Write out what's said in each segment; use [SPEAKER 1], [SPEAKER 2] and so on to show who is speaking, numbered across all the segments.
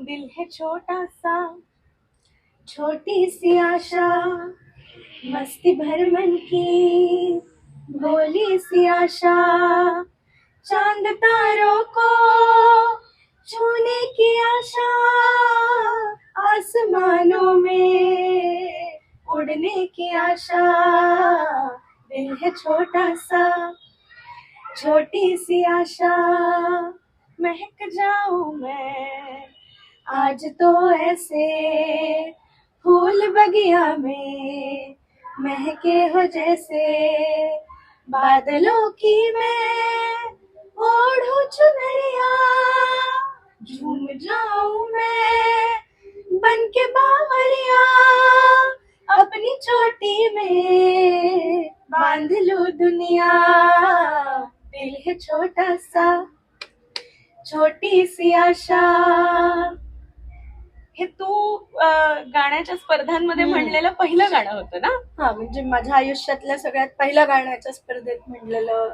[SPEAKER 1] दिल है छोटा सा, छोटी सी आशा, मस्ती भर मन की भोली सी आशा, चांद तारों को छूने की आशा, आसमानों में उड़ने की आशा, दिल है छोटा सा, छोटी सी आशा, महक जाऊं मैं आज तो ऐसे फूल बगिया में महके हो जैसे, बादलों की मैं ओढ़ू चुनरिया, झूम जाऊं मैं बन के बावरिया, अपनी चोटी में बांध लूं दुनिया, दिल है छोटा सा, छोटी सी आशा. हे तू गाण्याच्या स्पर्धांमध्ये म्हणलेलं पहिलं गाणं होतं ना?
[SPEAKER 2] हा, म्हणजे माझ्या आयुष्यातल्या सगळ्यात पहिल्या गाण्याच्या स्पर्धेत म्हणलेलं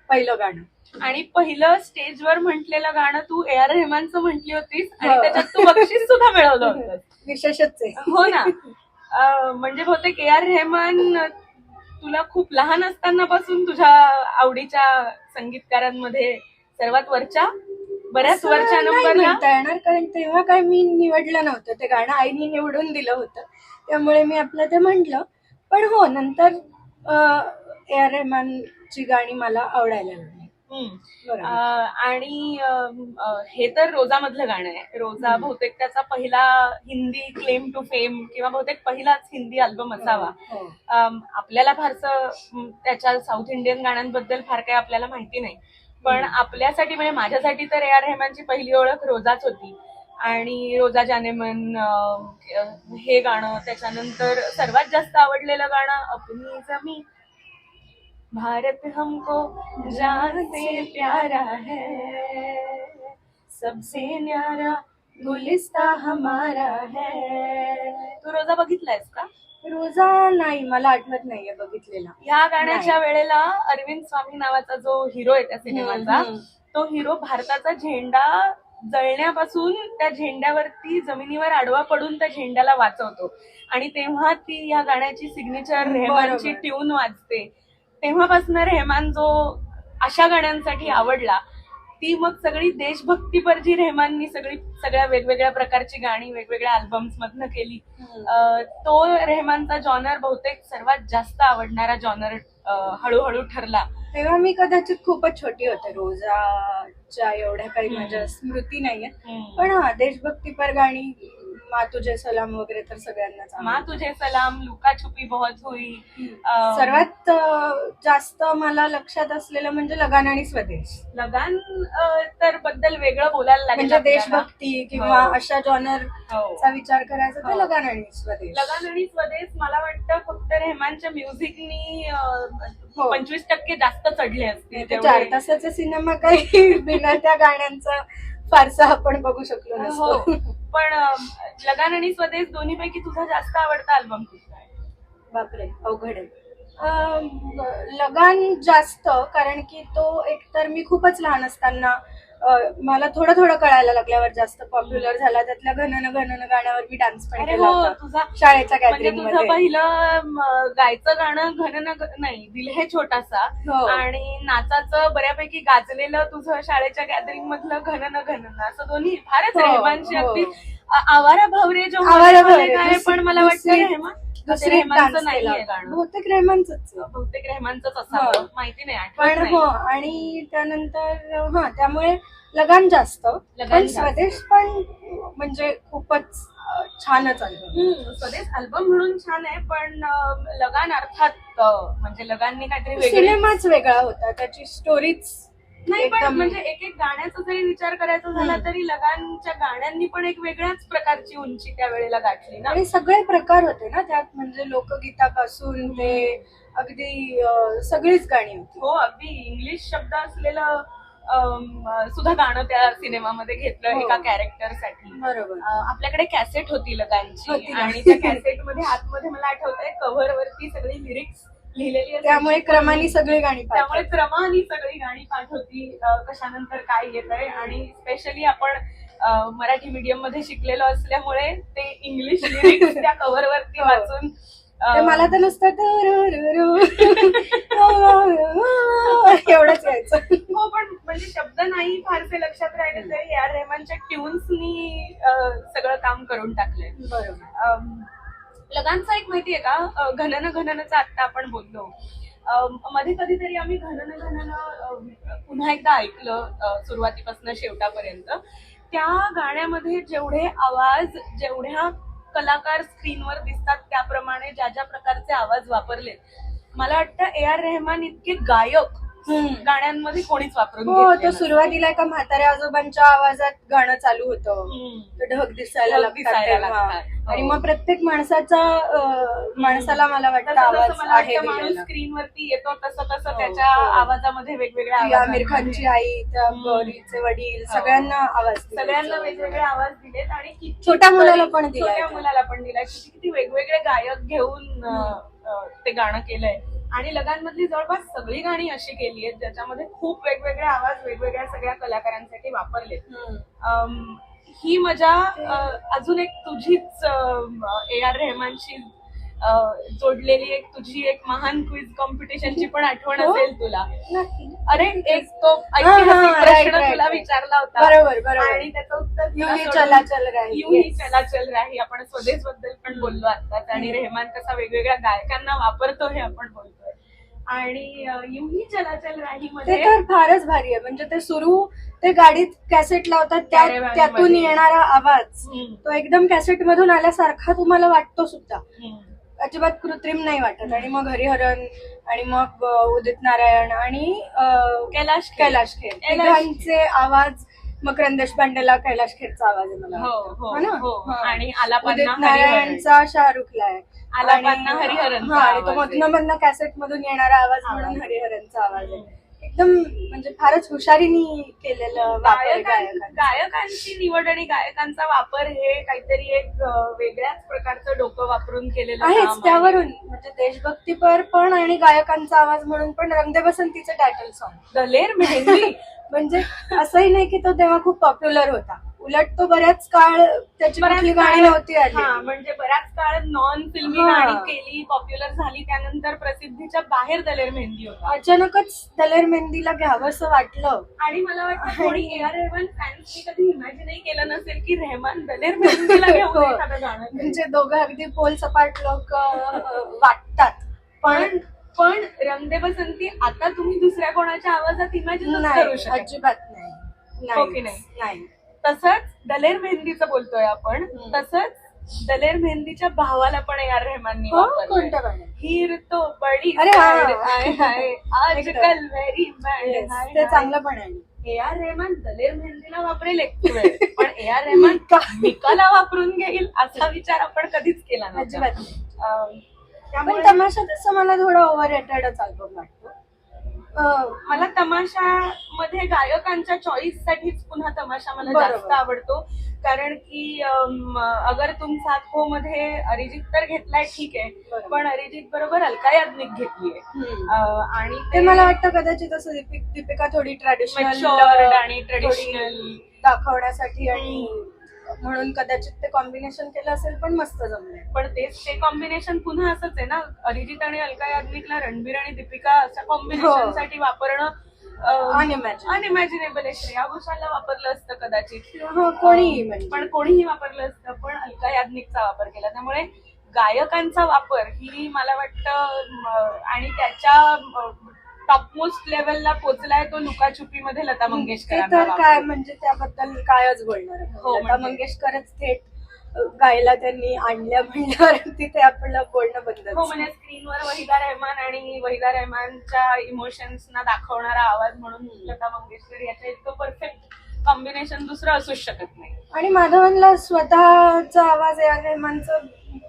[SPEAKER 2] पहिलं गाणं.
[SPEAKER 1] आणि पहिलं स्टेजवर म्हटलेलं गाणं तू ए आर रेहमानचं म्हटली होतीस आणि त्याच्यात तू बक्षीस सुद्धा मिळवलं होतं.
[SPEAKER 2] विशेषच आहे.
[SPEAKER 1] हो ना. म्हणजे बहुतेक ए आर रेहमान तुला खूप लहान असतानापासून तुझ्या आवडीच्या संगीतकारांमध्ये सर्वात वरच्या बऱ्याच वरच्या नंबरला
[SPEAKER 2] येणार, कारण तेव्हा काय मी निवडलं नव्हतं. ते गाणं आईने निवडून दिलं होतं, त्यामुळे मी आपलं ते म्हटलं. पण हो, नंतर ए आर रेहमानची गाणी मला आवडायला लागली.
[SPEAKER 1] आणि हे तर रोजा मधलं गाणं आहे. रोजा बहुतेक त्याचा पहिला हिंदी क्लेम टू फेम किंवा बहुतेक पहिलाच हिंदी अल्बम असावा. आपल्याला फारसं त्याच्या साऊथ इंडियन गाण्यांबद्दल फार काही आपल्याला माहिती नाही, पण आपल्यासाठी म्हणजे माझ्यासाठी तर ए आर रेहमानची पहिली ओळख रोजाच होती. आणि रोजा जाने मन हे गाणं, त्याच्यानंतर सर्वात जास्त आवडलेलं गाणं अपनी जमी, भारत हमको जान से प्यारा है, सबसे न्यारा गुलिस्ता हमारा है. तू रोजा बघितलायस का?
[SPEAKER 2] रोजा नाही, मला आठवत नाहीये बघितलेला.
[SPEAKER 1] या गाण्याच्या वेळेला अरविंद स्वामी नावाचा जो हिरो आहे त्या सिनेमाचा, तो हिरो भारताचा झेंडा जळण्यापासून त्या झेंड्यावरती जमिनीवर आडवा पडून त्या झेंड्याला वाचवतो. आणि तेव्हा ती या गाण्याची सिग्नेचर रेहमानची ट्यून वाजते. तेव्हापासून रेहमान जो अशा गाण्यांसाठी आवडला, ती मग सगळी देशभक्तीपर जी रेहमाननी सगळ्या वेगवेगळ्या प्रकारची गाणी वेगवेगळ्या अल्बम्स मधनं केली, तो रेहमानचा जॉनर बहुतेक सर्वात जास्त आवडणारा जॉनर हळूहळू ठरला.
[SPEAKER 2] तेव्हा मी कदाचित खूपच छोटी होते. रोजाच्या एवढ्या काही माझ्या स्मृती नाहीये, पण हा, देशभक्तीपर गाणी, मा तुझे सलाम वगैरे तर सगळ्यांनाच.
[SPEAKER 1] मा तुझे सलाम, लुका छुपी बहुत हुई.
[SPEAKER 2] सर्वात जास्त मला लक्षात असलेलं म्हणजे लगान आणि स्वदेश.
[SPEAKER 1] लगान तर बद्दल वेगळं बोलायला लागेल.
[SPEAKER 2] म्हणजे देशभक्ती किंवा अशा जॉनरचा विचार करायचा तर लगान आणि स्वदेश.
[SPEAKER 1] लगान आणि स्वदेश मला वाटतं फक्त रेहमानच्या म्युझिकनी 25% जास्त चढले असते.
[SPEAKER 2] 4 तासाचा सिनेमा काही बिना त्या गाण्यांचा फारसा आपण बघू शकलो नसतो.
[SPEAKER 1] पण लगान आणि स्वदेश दोन्हीपैकी तुझा जास्त आवडता अल्बम कुठला आहे?
[SPEAKER 2] बापरे, अवघड आहे. लगान जास्त, कारण की तो एकतर मी खूपच लहान असताना, मला थोडं थोडं कळायला लागल्यावर जास्त पॉप्युलर झाला. त्यातल्या घनन घनन गाण्यावर मी डान्स पण केला होता
[SPEAKER 1] तुझा
[SPEAKER 2] शाळेच्या
[SPEAKER 1] म्हणजे
[SPEAKER 2] गॅदरिंग
[SPEAKER 1] तुझं पहिलं गायचं गाणं घनन नाही, दिल है छोटासा, आणि नाचाचं बऱ्यापैकी गाजलेलं तुझं शाळेच्या गॅदरिंग मधलं घनन घनन, असं दोन्ही फारच रेहमानची अगदी. आवारा भवरे जो आहे, पण मला वाटतं रेहमानचं नाहीये गाणं.
[SPEAKER 2] बहुतेक रेहमानचंच
[SPEAKER 1] असावं, माहिती नाही,
[SPEAKER 2] पण हो. आणि त्यानंतर त्यामुळे लगान जास्त, पण स्वदेश पण म्हणजे खूपच छानच अल्बम.
[SPEAKER 1] स्वदेश अल्बम म्हणून छान आहे, पण लगान अर्थात म्हणजे लगानने काहीतरी
[SPEAKER 2] सिनेमाच वेगळा होता, त्याची स्टोरीच
[SPEAKER 1] नाही. पण म्हणजे एक एक गाण्याचा जरी विचार करायचा झाला तरी लगानच्या गाण्यांनी पण एक वेगळ्याच प्रकारची उंची त्यावेळेला गाठली ना.
[SPEAKER 2] आणि सगळे प्रकार होते ना त्यात, म्हणजे लोकगीतापासून ते अगदी सगळीच गाणी होती.
[SPEAKER 1] हो, अगदी इंग्लिश शब्द असलेलं सुद्धा गाणं त्या सिनेमामध्ये घेतलं एका कॅरेक्टरसाठी.
[SPEAKER 2] बरोबर.
[SPEAKER 1] आपल्याकडे कॅसेट होती लगानची, आणि त्या कॅसेटमध्ये आतमध्ये मला आठवतंय कव्हरवरती सगळी लिरिक्स लिहिलेली,
[SPEAKER 2] त्यामुळे क्रमाने सगळी गाणी
[SPEAKER 1] पाठ होती. कशानंतर काय येत आहे. आणि स्पेशली आपण मराठी मीडियम मध्ये शिकलेलो असल्यामुळे ते इंग्लिश लिरिक्स त्या कव्हरवरती वाचून
[SPEAKER 2] ते मला तर नुसतं एवढंच यायचं.
[SPEAKER 1] हो, पण म्हणजे शब्द नाही फारसे लक्षात राहिले तरी ए आर रेहमानच्या ट्यून्सनी सगळं काम करून टाकलंय.
[SPEAKER 2] बरोबर.
[SPEAKER 1] लगानचा एक माहितीये का, घनन घननचा आत्ता आपण बोललो, मध्ये कधीतरी आम्ही घनन घनन पुन्हा एकदा ऐकलं सुरुवातीपासून शेवटापर्यंत. त्या गाण्यामध्ये जेवढे आवाज, जेवढ्या कलाकार स्क्रीनवर दिसतात त्याप्रमाणे ज्या ज्या प्रकारचे आवाज वापरलेत, मला वाटतं ए आर रेहमान इतके गायक गाण्यांमध्ये कोणीच वापरून
[SPEAKER 2] हो,
[SPEAKER 1] घेतले
[SPEAKER 2] तो
[SPEAKER 1] नसतील.
[SPEAKER 2] सुरुवातीला एका म्हाताऱ्या आजोबांच्या आवाजात गाणं चालू होतं,
[SPEAKER 1] हम्म.
[SPEAKER 2] तो ढग दिसायला
[SPEAKER 1] ढग दिसायला
[SPEAKER 2] लागतात तेव्हा.
[SPEAKER 1] लागतात.
[SPEAKER 2] आणि मग प्रत्येक माणसाला मला वाटतं
[SPEAKER 1] तसं
[SPEAKER 2] आवाज
[SPEAKER 1] मला
[SPEAKER 2] आहे
[SPEAKER 1] वाटतं माणूस
[SPEAKER 2] दिलेला.
[SPEAKER 1] स्क्रीनवरती येतो तसं तसं
[SPEAKER 2] हो,
[SPEAKER 1] त्याच्या
[SPEAKER 2] हो.
[SPEAKER 1] आवाजामध्ये वेगवेगळ्या
[SPEAKER 2] ती आमिर खानची आई, त्या गौरीचे वडील, सगळ्यांना आवाज दिले.
[SPEAKER 1] सगळ्यांना वेगवेगळे आवाज दिलेत आणि किती
[SPEAKER 2] छोट्या मुलाला पण दिलाय.
[SPEAKER 1] छोट्या मुलाला पण दिलाय. किती किती वेगवेगळे गायक घेऊन ते गाणं केलंय. आणि लगानमधली जवळपास सगळी गाणी अशी केली आहेत ज्याच्यामध्ये खूप वेगवेगळे आवाज वेगवेगळ्या सगळ्या कलाकारांसाठी वापरलेत. ही मजा अजून एक तुझीच ए आर रेहमानशी जोडलेली एक तुझी एक महान क्विज कॉम्पिटिशनची पण आठवण
[SPEAKER 2] हो?
[SPEAKER 1] असेल तुला.
[SPEAKER 2] नाही.
[SPEAKER 1] अरे एक तो ऐतिहासिक
[SPEAKER 2] right,
[SPEAKER 1] प्रश्न
[SPEAKER 2] right,
[SPEAKER 1] तुला
[SPEAKER 2] right.
[SPEAKER 1] विचारला होता
[SPEAKER 2] बरोबर, बरोबर.
[SPEAKER 1] आणि त्याचं उत्तर
[SPEAKER 2] यूं
[SPEAKER 1] तुला
[SPEAKER 2] ही
[SPEAKER 1] सोडून-
[SPEAKER 2] चला चल रही.
[SPEAKER 1] यूं ही
[SPEAKER 2] Yes.
[SPEAKER 1] चला चल राही. आपण स्वदेश बद्दल पण बोललो आताच आणि रेहमान कसा वेगवेगळ्या गायकांना वापरतो हे आपण बोलतोय. आणि यूं ही चला चल राही
[SPEAKER 2] ते
[SPEAKER 1] मध्ये
[SPEAKER 2] तर फारच भारी आहे. म्हणजे ते सुरू, ते गाडीत कॅसेट लावतात
[SPEAKER 1] कॅरेवॅनमध्ये.
[SPEAKER 2] त्यातून येणारा आवाज
[SPEAKER 1] हम्म.
[SPEAKER 2] तो एकदम कॅसेट मधून आल्यासारखा तुम्हाला वाटतो सुद्धा,
[SPEAKER 1] हम्म.
[SPEAKER 2] अजिबात कृत्रिम नाही वाटत. आणि मग हरिहरन आणि मग उदित नारायण आणि
[SPEAKER 1] कैलाश
[SPEAKER 2] कैलाश खेर तिघांचे आवाज. मकरंद देशपांडेला कैलाश खेरचा आवाज आहे मला
[SPEAKER 1] हो
[SPEAKER 2] वाटतं.
[SPEAKER 1] हो
[SPEAKER 2] हो ना?
[SPEAKER 1] हो.
[SPEAKER 2] हा.
[SPEAKER 1] आणि आलापान्ना
[SPEAKER 2] उदित
[SPEAKER 1] हरिहरन.
[SPEAKER 2] नारायणचा शाहरुखला आहे.
[SPEAKER 1] आलापान्ना हरिहरनचा
[SPEAKER 2] आणि तो
[SPEAKER 1] आवाज आहे.
[SPEAKER 2] मधनं मधनं कॅसेट मधून येणारा आवाज म्हणून हरिहरनचा आवाज आहे. एकदम म्हणजे फारच हुशारीने केलेलं वापर आहे गायकांचा.
[SPEAKER 1] गायकांची निवड आणि गायकांचा वापर हे काहीतरी एक वेगळ्याच प्रकारचं डोकं वापरून केलेलं काम
[SPEAKER 2] आहेच
[SPEAKER 1] आहे.
[SPEAKER 2] त्यावरून म्हणजे देशभक्तीपर पण आणि गायकांचा आवाज म्हणून पण रंग दे बसंतीचं टायटल सॉन्ग.
[SPEAKER 1] दलेर मेहंदी.
[SPEAKER 2] म्हणजे असंही नाही की तो तेव्हा खूप पॉप्युलर होता, उलट तो बऱ्याच काळ त्याची कुठली गाणी नव्हती आली.
[SPEAKER 1] म्हणजे बऱ्याच काळ नॉन फिल्मी
[SPEAKER 2] हा.
[SPEAKER 1] गाणी केली, पॉप्युलर झाली, त्यानंतर प्रसिद्धीच्या बाहेर दलेर मेहंदी होता.
[SPEAKER 2] अचानकच दलेर मेहंदीला घ्यावंसं वाटलं.
[SPEAKER 1] आणि मला वाटतं कोणी ए आर रेहमान फॅन्सनी कधी इमॅजिनही केलं नसेल की रेहमान दलेर मेहंदीला घेऊन
[SPEAKER 2] हो.
[SPEAKER 1] एखादं गाणं करेल.
[SPEAKER 2] म्हणजे दोघं अगदी पोल सपाट लोक वाटतात,
[SPEAKER 1] पण पण रंग दे बसंती आता तुम्ही दुसऱ्या कोणाच्या आवाजात इमॅजिन करू
[SPEAKER 2] नाही,
[SPEAKER 1] शकत
[SPEAKER 2] अजिबात नाही.
[SPEAKER 1] हो की नाही?
[SPEAKER 2] नाही.
[SPEAKER 1] तसंच दलेर मेहंदीचं बोलतोय आपण, तसंच दलेर मेहंदीच्या भावाला पण ए आर रेहमाननी
[SPEAKER 2] हो,
[SPEAKER 1] वापरलंय.
[SPEAKER 2] कोणतं गाणं?
[SPEAKER 1] हीर तो बडी
[SPEAKER 2] अरे हा.
[SPEAKER 1] सैड, हाय हाय आजकल व्हेरी बॅड.
[SPEAKER 2] Yes, ते चांगलं पण आहे.
[SPEAKER 1] ए आर रेहमान दलेर मेहंदीला वापरेल एक वेळ, पण ए आर रेहमान मिकाला वापरून घेईल असा विचार आपण कधीच केला नव्हता.
[SPEAKER 2] अजिबात नाही. पण
[SPEAKER 1] त्यामुळे
[SPEAKER 2] तमाशा तसं मला थोडा ओव्हर रेटेडच अल्बम वाटतो.
[SPEAKER 1] मला तमाशा मध्ये गायकांच्या चॉईस साठीच पुन्हा तमाशा मला
[SPEAKER 2] बरोबर.
[SPEAKER 1] जास्त आवडतो. कारण की अगर तुम साथ हो मध्ये अरिजित तर घेतलाय ठीक आहे,
[SPEAKER 2] बरोबर.
[SPEAKER 1] पण अरिजित बरोबर अलका याज्ञिक घेतलीये. आणि
[SPEAKER 2] ते मला वाटतं कदाचित असं दीपिका थोडी ट्रॅडिशनल
[SPEAKER 1] matured आणि ट्रेडिशनल
[SPEAKER 2] दाखवण्यासाठी आणि म्हणून कदाचित ते कॉम्बिनेशन केलं असेल, पण मस्त जमलंय.
[SPEAKER 1] पण तेच ते कॉम्बिनेशन पुन्हा असंच आहे ना, अरिजित आणि अलका याज्ञिकला रणबीर आणि दीपिका अशा कॉम्बिनेशन साठी वापरणं अनइमॅजिनेबल आहे. श्रेया घोषालला वापरलं असतं कदाचित,
[SPEAKER 2] कोणीही म्हणजे.
[SPEAKER 1] पण कोणीही वापरलं असतं, पण अलका याज्ञिकचा वापर केला. त्यामुळे गायकांचा वापर ही मला वाटतं आणि त्याच्या टॉपमोस्ट लेवलला पोहोचलाय तो लुकाछुपीमध्ये लता
[SPEAKER 2] ते
[SPEAKER 1] मंगेशकरांना
[SPEAKER 2] तर काय म्हणजे त्याबद्दल कायच बोलणार आहे.
[SPEAKER 1] हो,
[SPEAKER 2] लता
[SPEAKER 1] म्हणजे.
[SPEAKER 2] मंगेशकरच थेट गायला त्यांनी आणल्या म्हणल्यावर तिथे आपलं बोलणं बंद.
[SPEAKER 1] हो, म्हणजे स्क्रीनवर वहिदा रहमान आणि वहिदा रहमानच्या इमोशन्सना दाखवणारा आवाज म्हणून लता मंगेशकर याच्या इतकं परफेक्ट कॉम्बिनेशन दुसरं असूच शकत नाही.
[SPEAKER 2] आणि माधवनला स्वतःचा आवाज या रेहमानचा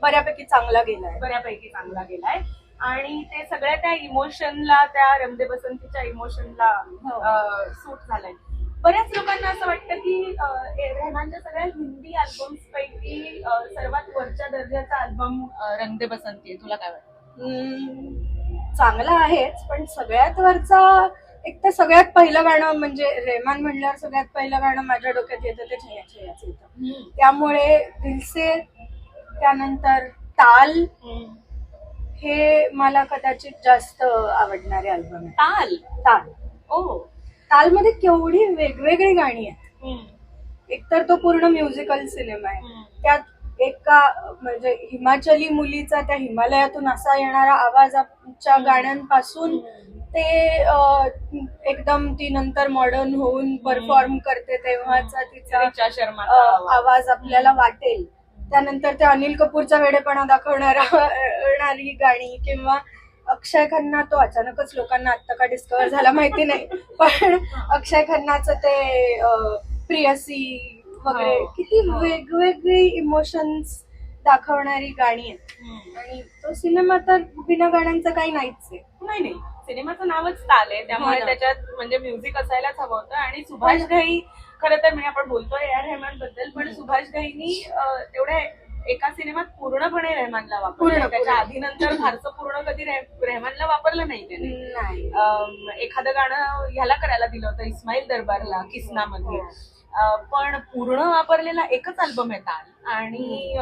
[SPEAKER 2] बऱ्यापैकी चांगला गेलाय.
[SPEAKER 1] बऱ्यापैकी चांगला गेलाय आणि ते सगळ्या त्या इमोशनला, त्या रंग दे बसंतीच्या इमोशनला सूट झालंय. बऱ्याच लोकांना असं वाटतं की रेहमानच्या सगळ्या हिंदी अल्बम्स पैकी सर्वात वरच्या दर्जाचा अल्बम रंग दे बसंती आहे. तुला काय वाटतं?
[SPEAKER 2] चांगला आहेच, पण सगळ्यात वरचा एक तर सगळ्यात पहिलं गाणं म्हणजे रेहमान म्हणल्यावर सगळ्यात पहिलं गाणं माझ्या डोक्यात येतं ते छैया छैयाच येतं. त्यामुळे दिलसे, त्यानंतर ताल, हे मला कदाचित जास्त आवडणारे अल्बम आहे.
[SPEAKER 1] ताल.
[SPEAKER 2] ताल
[SPEAKER 1] ओ.
[SPEAKER 2] तालमध्ये केवढी वेगवेगळी गाणी आहेत. एकतर तो पूर्ण म्युझिकल सिनेमा आहे. त्यात एका म्हणजे हिमाचली मुलीचा त्या हिमालयातून असा येणारा आवाजाच्या गाण्यांपासून ते एकदम ती नंतर मॉडर्न होऊन परफॉर्म करते तेव्हाचा तिचा
[SPEAKER 1] रिचा शर्माचा
[SPEAKER 2] आवाज आपल्याला वाटेल. त्यानंतर ते अनिल कपूरचा वेडेपणा दाखवणारी गाणी, किंवा अक्षय खन्ना तो अचानकच लोकांना आत्ता का डिस्कवर झाला माहिती नाही, पण अक्षय खन्नाचं ते प्रियसी वगैरे किती वेगवेगळी इमोशन्स दाखवणारी गाणी आहेत. आणि तो सिनेमा तर बिना गाण्यांचं काही नाहीच आहे.
[SPEAKER 1] नाही, सिनेमाचं नावच ताल आहे, त्यामुळे त्याच्यात म्हणजे म्युझिक असायलाच हवं होतं. आणि सुभाष घई खरं तर म्हणजे आपण बोलतोय ए आर रेहमान बद्दल, पण सुभाष घईनी तेवढ्या एका सिनेमात पूर्णपणे रेहमानला वापरलं. त्याच्या आधी नंतर फारसं पूर्ण कधी रेहमानला वापरलं नाही त्याने. एखादं गाणं ह्याला करायला दिलं होतं इस्माईल दरबारला किसनामध्ये, पण पूर्ण वापरलेला एकच अल्बम आहे ताल. आणि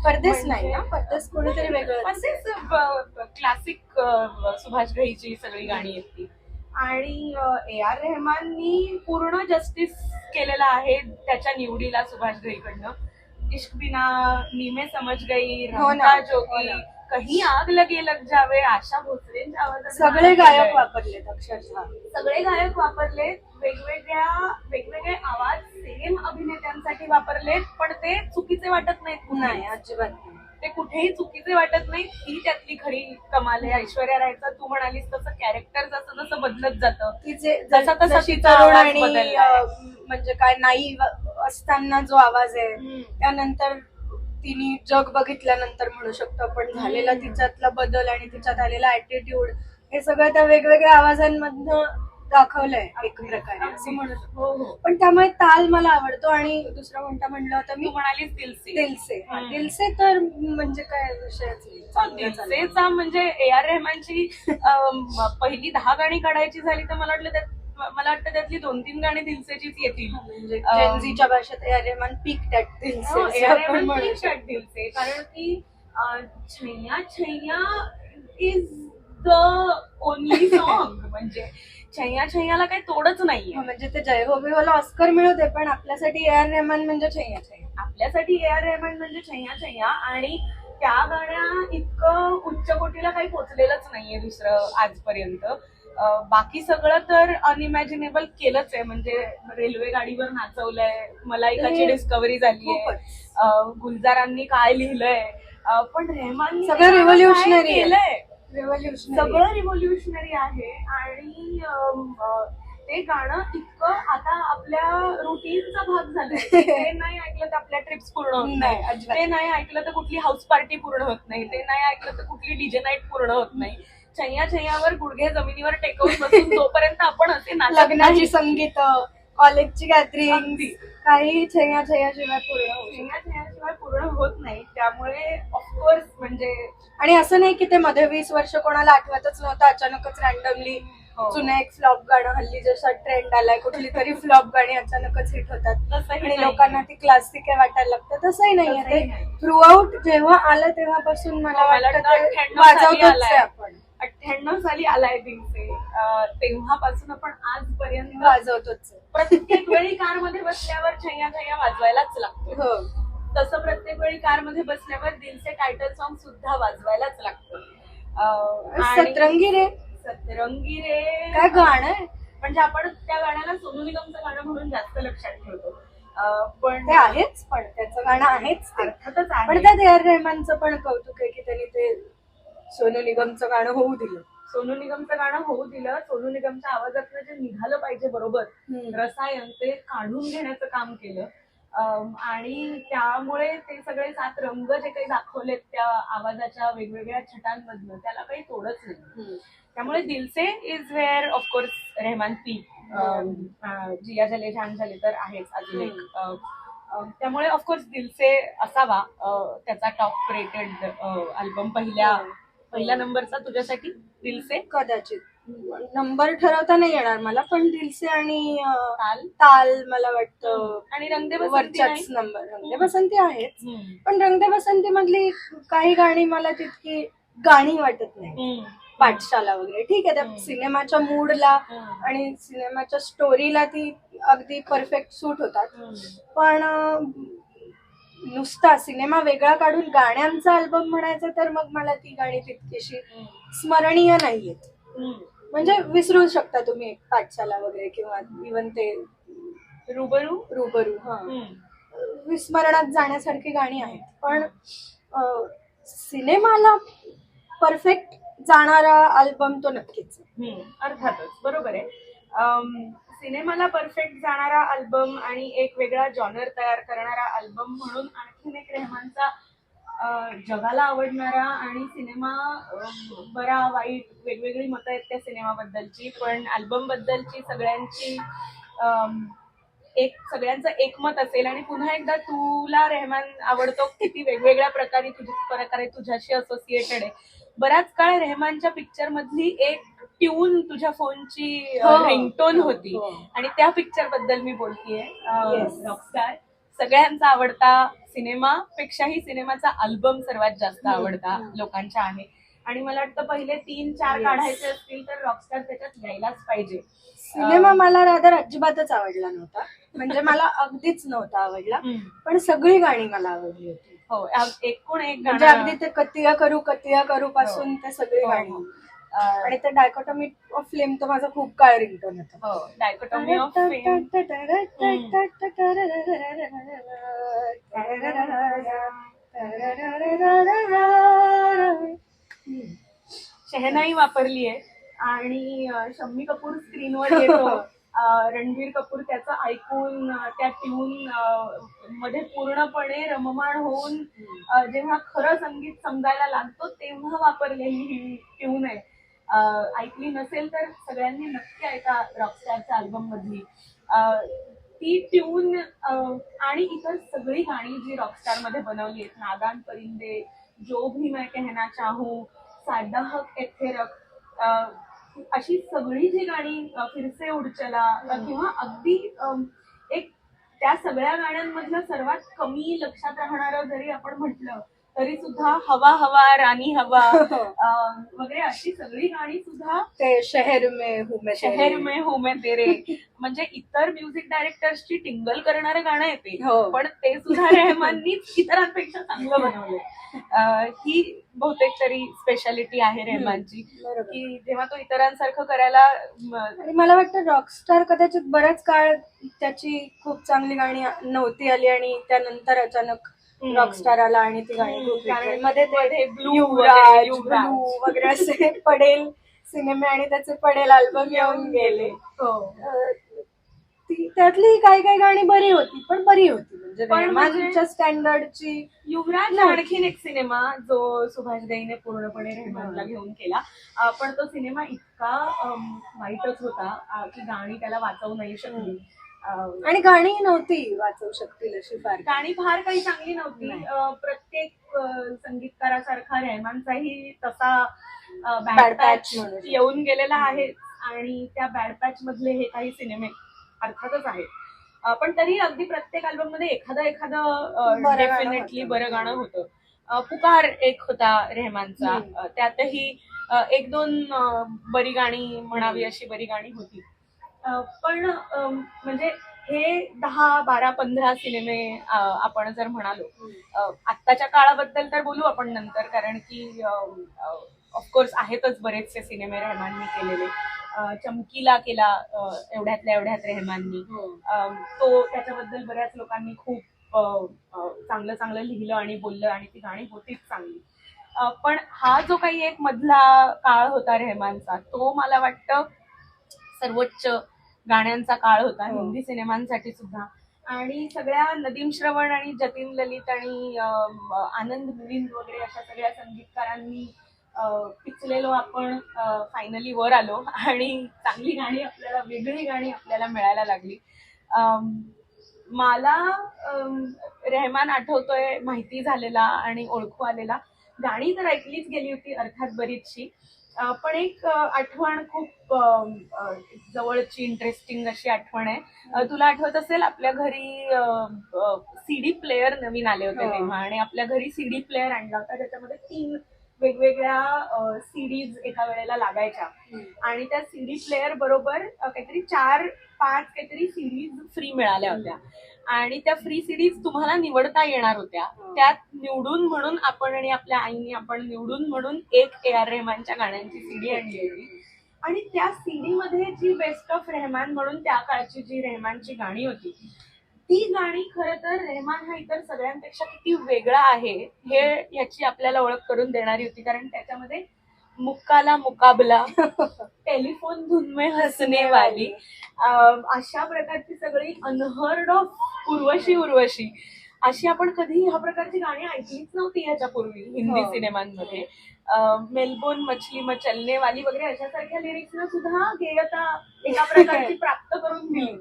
[SPEAKER 2] परदेस नाही ना, परदेस कोणीतरी वेगळं,
[SPEAKER 1] परदेस क्लासिक सुभाष घईची सगळी गाणी आहेत ती. आणि ए आर रेहमाननी पूर्ण जस्टिस केलेला आहे त्याच्या निवडीला सुभाष घईकडनं. इश्क बिना, नीमे समझ गई, रमता जोगी, कहीं आग लगे लग जावे, आशा भोसलेंच्या आवाजात
[SPEAKER 2] सगळे गायक वापरलेत अक्षरशः.
[SPEAKER 1] सगळे गायक वापरलेत, वेगवेगळे आवाज सेम अभिनेत्यांसाठी वापरलेत, पण ते चुकीचे वाटत नाहीत.
[SPEAKER 2] नाही, अजिबात नाही.
[SPEAKER 1] ते कुठेही चुकीचे वाटत नाहीत. ही त्यातली खरी कमाल आहे. ऐश्वर्या रायचं तू म्हणालीस तसं कॅरेक्टर जसं जसं बदलत जातं, जसा तसा तिचा
[SPEAKER 2] तरुण
[SPEAKER 1] आवाज
[SPEAKER 2] आणि
[SPEAKER 1] बदललाय.
[SPEAKER 2] म्हणजे काय नाही असताना जो आवाज आहे, त्यानंतर तिने जग बघितल्यानंतर म्हणू शकतो आपण झालेला तिच्यातला बदल आणि तिच्यात आलेला ऍटिट्यूड, हे सगळं त्या वेगवेगळ्या आवाजांमधनं दाखवलंय एक प्रकारे असं म्हणू शकतो. पण त्यामुळे ताल मला आवडतो. आणि दुसरं म्हणलं होतं मी,
[SPEAKER 1] तू म्हणालीस दिलसे.
[SPEAKER 2] दिलसे तर म्हणजे काय विषयच नाही.
[SPEAKER 1] दिलसेचा म्हणजे ए आर रेहमानची पहिली 10 गाणी काढायची झाली तर मला वाटतं त्यातली 2-3 गाणी दिलसेचीच येतील.
[SPEAKER 2] म्हणजे जेनझीच्या भाषेत A R Rahman peak that Dil Se,
[SPEAKER 1] Dil Se. कारण की Chaiyya Chaiyya is the only song. म्हणजे छैया छैयाला काही तोडच नाहीये.
[SPEAKER 2] म्हणजे ते जय हो बेहोला ऑस्कर मिळू दे, पण आपल्यासाठी ए आर रेहमान म्हणजे छैया छैया.
[SPEAKER 1] आपल्यासाठी ए आर रेहमान म्हणजे छैया छैया. आणि त्या गाण्या इतकं उच्च कोटीला काही पोचलेलंच नाहीये दुसरं आजपर्यंत. बाकी सगळं तर अनइमॅजिनेबल केलंच आहे. म्हणजे रेल्वे गाडीवर नाचवलंय, मलायकाची डिस्कव्हरी झालीये, गुलजारांनी काय लिहिलंय, पण रेहमाननी
[SPEAKER 2] सगळं रिव्होल्युशनरी
[SPEAKER 1] केलंय.
[SPEAKER 2] सगळं
[SPEAKER 1] रिव्होल्युशनरी आहे. आणि ते गाणं इतकं आता आपल्या रुटीनचा भाग झालाय. ते नाही ऐकलं तर आपल्या ट्रिप्स पूर्ण होत नाही, ते नाही ऐकलं तर कुठली हाऊस पार्टी पूर्ण होत नाही, ते नाही ऐकलं तर कुठली डीजे नाईट पूर्ण होत नाही. छैया छैयावर गुडघे जमिनीवर टेकवून बसून जोपर्यंत आपण असे
[SPEAKER 2] लग्नाची संगीत, कॉलेजची गॅदरिंग, काही छैया छैयाशिवाय
[SPEAKER 1] पूर्ण होत नाही. त्यामुळे ऑफकोर्स म्हणजे,
[SPEAKER 2] आणि असं नाही की ते मध्ये 20 वर्ष कोणाला आठवतच नव्हतं, अचानकच रॅन्डमली जुनं एक फ्लॉप गाणं, हल्ली जसा ट्रेंड आलाय कुठली तरी फ्लॉप गाणी अचानकच हिट होतात आणि लोकांना ती क्लासिक वाटायला लागतं. तसंही नाहीये. ते थ्रू आउट जेव्हा आलं तेव्हापासून मला वाटतं वाजवतोच आहे आपण.
[SPEAKER 1] 98 साली आलाय दिलसे, तेव्हापासून आपण आजपर्यंत
[SPEAKER 2] वाजवतोच.
[SPEAKER 1] प्रत्येक वेळी कारमध्ये बसल्यावर छैया छैया वाजवायलाच लागतो. तसं प्रत्येक वेळी कारमध्ये बसल्यावर दिलसे टायटल सॉन्ग सुद्धा वाजवायलाच लागतं.
[SPEAKER 2] सतरंगी रे काय गाणं आहे.
[SPEAKER 1] म्हणजे आपण त्या गाण्याला सोनू निगमचं गाणं म्हणून जास्त लक्षात ठेवतो, पण
[SPEAKER 2] ते आहेच, पण त्याचं गाणं आहेच
[SPEAKER 1] अर्थातच आहे.
[SPEAKER 2] पण त्यात ए आर रेहमानचं पण कौतुक आहे की त्यांनी ते सोनू निगमचं गाणं होऊ दिलं.
[SPEAKER 1] सोनू निगमच्या आवाजातलं जे निघालं पाहिजे बरोबर रसायन, ते काढून घेण्याचं काम केलं. आणि त्यामुळे ते सगळे 7 रंग जे काही दाखवलेत त्या आवाजाच्या वेगवेगळ्या छटांमधनं, त्याला काही तोडच नाही. त्यामुळे Dil Se is where of course Rahman पी. जिया जले जान जले तर आहेच अजून एक. त्यामुळे ऑफकोर्स दिलसे असावा त्याचा टॉप रेटेड अल्बम. पहिल्या नंबरचा तुझ्यासाठी दिलसे
[SPEAKER 2] कदाचित. नंबर ठरवता नाही येणार मला, पण दिलसे आणि
[SPEAKER 1] ताल
[SPEAKER 2] ताल मला वाटतं
[SPEAKER 1] आणि रंग दे बसंती
[SPEAKER 2] वरच्याच
[SPEAKER 1] नाही?
[SPEAKER 2] नंबर. रंग दे बसंती आहेच,
[SPEAKER 1] हम्म.
[SPEAKER 2] पण रंग दे बसंती मधली काही गाणी मला तितकी गाणी वाटत नाही.
[SPEAKER 1] हम्म.
[SPEAKER 2] पाठशाला वगैरे ठीक आहे, त्या सिनेमाच्या मूडला आणि सिनेमाच्या स्टोरीला ती अगदी परफेक्ट सूट होतात. पण नुसता सिनेमा वेगळा काढून गाण्यांचा अल्बम म्हणायचं तर मग मला ती गाणी तितकीशी स्मरणीय नाहीयेत. म्हणजे विसरू शकता तुम्ही पाठशाला वगैरे किंवा इव्हन ते
[SPEAKER 1] रुबरू
[SPEAKER 2] रूबरू. हा, विस्मरणात जाण्यासारखी गाणी आहेत, पण सिनेमाला परफेक्ट जाणारा अल्बम तो नक्कीच आहे.
[SPEAKER 1] अर्थातच बरोबर आहे. सिनेमाला परफेक्ट जाणारा अल्बम आणि एक वेगळा जॉनर तयार करणारा अल्बम म्हणून आणखीन एक रेहमानचा जगाला आवडणारा आणि सिनेमा बरा वाईट वेगवेगळी मतं आहेत त्या सिनेमाबद्दलची, पण अल्बम बद्दलची सगळ्यांची सगळ्यांचं एकमत असेल. आणि पुन्हा एकदा तुला रेहमान आवडतो किती वेगवेगळ्या प्रकारे तुझ्याशी असोसिएटेड आहे. बराच काळ रेहमानच्या पिक्चर मधली एक ट्यून तुझ्या फोनची रिंगटोन होती आणि त्या पिक्चर बद्दल मी बोलतीये. रॉकस्टार सगळ्यांचा आवडता सिनेमा पेक्षाही सिनेमाचा अल्बम सर्वात जास्त आवडता लोकांच्या आहे. आणि मला वाटतं पहिले 3-4 काढायचे असतील तर रॉकस्टार त्याच्यात यायलाच पाहिजे.
[SPEAKER 2] सिनेमा मला रादर अजिबातच आवडला नव्हता, म्हणजे मला अगदीच नव्हता आवडला, पण सगळी गाणी मला आवडली होती.
[SPEAKER 1] हो, एकूण एक
[SPEAKER 2] म्हणजे अगदी ते कतिया करू पासून ते सगळी गाणी. आणि ते डायकोटॉमी ऑफ फ्लेम तर माझा खूप काळ रिंगटोन होता.
[SPEAKER 1] हो, डायकोटॉमी ऑफ फ्लेम. शहनाई वापरली आहे आणि शम्मी कपूर स्क्रीनवर येतो. रणबीर कपूर त्याचं ऐकून त्या ट्यून मध्ये पूर्णपणे रममाण होऊन जेव्हा खरं संगीत समजायला लागतो तेव्हा वापरलेली ही ट्यून आहे. ऐकली नसेल तर सगळ्यांनी नक्की ऐका रॉकस्टारच्या अल्बम मधली ती ट्यून. आणि इतर सगळी गाणी जी रॉकस्टार मध्ये बनवली आहेत, नादान परिंदे, जो भी मैं कहना चाहूं, साडा हक एथे रख, अशी सगळी जी गाणी, फिरसे उडचला किंवा अगदी एक त्या सगळ्या गाण्यांमधलं सर्वात कमी लक्षात राहणारं जरी आपण म्हटलं तरी सुद्धा हवा हवा राणी हवा वगैरे अशी सगळी गाणी सुद्धा,
[SPEAKER 2] ते शहर में हूं मैं तेरे,
[SPEAKER 1] म्हणजे इतर म्युझिक डायरेक्टर्सची टिंगल करणारं गाणं आहे ते,
[SPEAKER 2] पण
[SPEAKER 1] ते सुद्धा रेहमाननीच इतरांपेक्षा चांगलं बनवलंय. ही बहुतेक तरी स्पेशालिटी आहे रेहमानची, की जेव्हा तो इतरांसारखं करायला.
[SPEAKER 2] आणि मला वाटतं रॉकस्टार कदाचित बराच काळ त्याची खूप चांगली गाणी नव्हती आली आणि त्यानंतर अचानक रॉकस्टार आला आणि ती गाणी मध्ये
[SPEAKER 1] ब्लू
[SPEAKER 2] वगैरे असे पडेल सिनेमे आणि त्याचे पडेल अल्बम येऊन गेले. त्यातली काही गाणी बरी होती, पण बरी होती म्हणजे रेहमानच्या स्टँडर्डची.
[SPEAKER 1] युवराज आणखीन एक सिनेमा जो सुभाष घईने पूर्णपणे रेहमानला घेऊन केला, पण तो सिनेमा इतका वाईटच होता की गाणी त्याला वाचवू नाही शकली.
[SPEAKER 2] आणि गाणी नव्हती वाचवू शकतील अशी,
[SPEAKER 1] गाणी फार काही चांगली नव्हती. प्रत्येक संगीतकारासारखा रेहमानचाही तसा बॅड पॅच येऊन गेलेला आहे आणि त्या बॅड पॅच मधले हे काही सिनेमे अर्थातच आहेत, पण तरी अगदी प्रत्येक अल्बम मध्ये एखादं डेफिनेटली बरं गाणं होतं. पुकार एक होता रेहमानचा, त्यातही 1-2 बरी गाणी म्हणावी अशी बरी गाणी होती. पण म्हणजे हे 10, 12, 15 सिनेमे आपण जर म्हणालो, आत्ताच्या काळाबद्दल तर बोलू आपण नंतर, कारण की ऑफकोर्स आहेतच बरेचसे सिनेमे रेहमाननी केलेले. चमकीला केला एवढ्यातल्या एवढ्यात रेहमाननी, तो त्याच्याबद्दल बऱ्याच लोकांनी खूप चांगलं लिहिलं आणि बोललं आणि ती गाणी होतीच चांगली. पण हा जो काही एक मधला काळ होता रेहमानचा, तो मला वाटतं सर्वोच्च गाण्यांचा काळ होता हिंदी सिनेमांसाठी सुद्धा. आणि सगळ्या नदीम श्रवण आणि जतीन ललित आणि आनंद मिलिंद वगैरे अशा सगळ्या संगीतकारांनी पिचलेलो आपण फायनली वर आलो आणि चांगली गाणी आपल्याला, वेगळी गाणी आपल्याला मिळायला लागली. मला रेहमान आठवतोय माहिती झालेला आणि ओळखू आलेला. गाणी तर ऐकलीच गेली होती अर्थात बरीचशी, पण एक आठवण खूप जवळची इंटरेस्टिंग अशी आठवण आहे. तुला आठवत असेल आपल्या घरी सीडी प्लेअर नवीन आले होते
[SPEAKER 2] हो.
[SPEAKER 1] तेव्हा, आणि आपल्या घरी सीडी प्लेअर आणला होता त्याच्यामध्ये 3 वेगवेगळ्या सीडीज एका वेळेला लागायच्या, आणि त्या सीडी प्लेअर बरोबर काहीतरी 4-5 काहीतरी सीडीज फ्री मिळाल्या होत्या, आणि त्या फ्री सिरीज तुम्हाला निवडता येणार होत्या. त्यात निवडून म्हणून आपण आणि आपल्या आईने आपण निवडून म्हणून एक A.R. रेहमानच्या गाण्यांची सीडी आणली होती, आणि त्या सीडी मध्ये जी बेस्ट ऑफ रेहमान म्हणून त्या काळची जी रेहमानची गाणी होती, ती गाणी खरं तर रेहमान हा इतर सगळ्यांपेक्षा किती वेगळा आहे हे याची आपल्याला ओळख करून देणारी होती. कारण त्याच्यामध्ये मुक्काला मुकाबला, टेलिफोन धुन में हसने वाली, अशा प्रकारची सगळी अनहर्ड ऑफ उर्वशी अशी आपण कधी ह्या प्रकारची गाणी ऐकलीच नव्हती ह्याच्यापूर्वी हिंदी सिनेमांमध्ये. मेलबोर्न मछली मचलने वाली वगैरे अशा सारख्या लिरिक्सना सुद्धा गेयता एका प्रकारची प्राप्त करून दिली.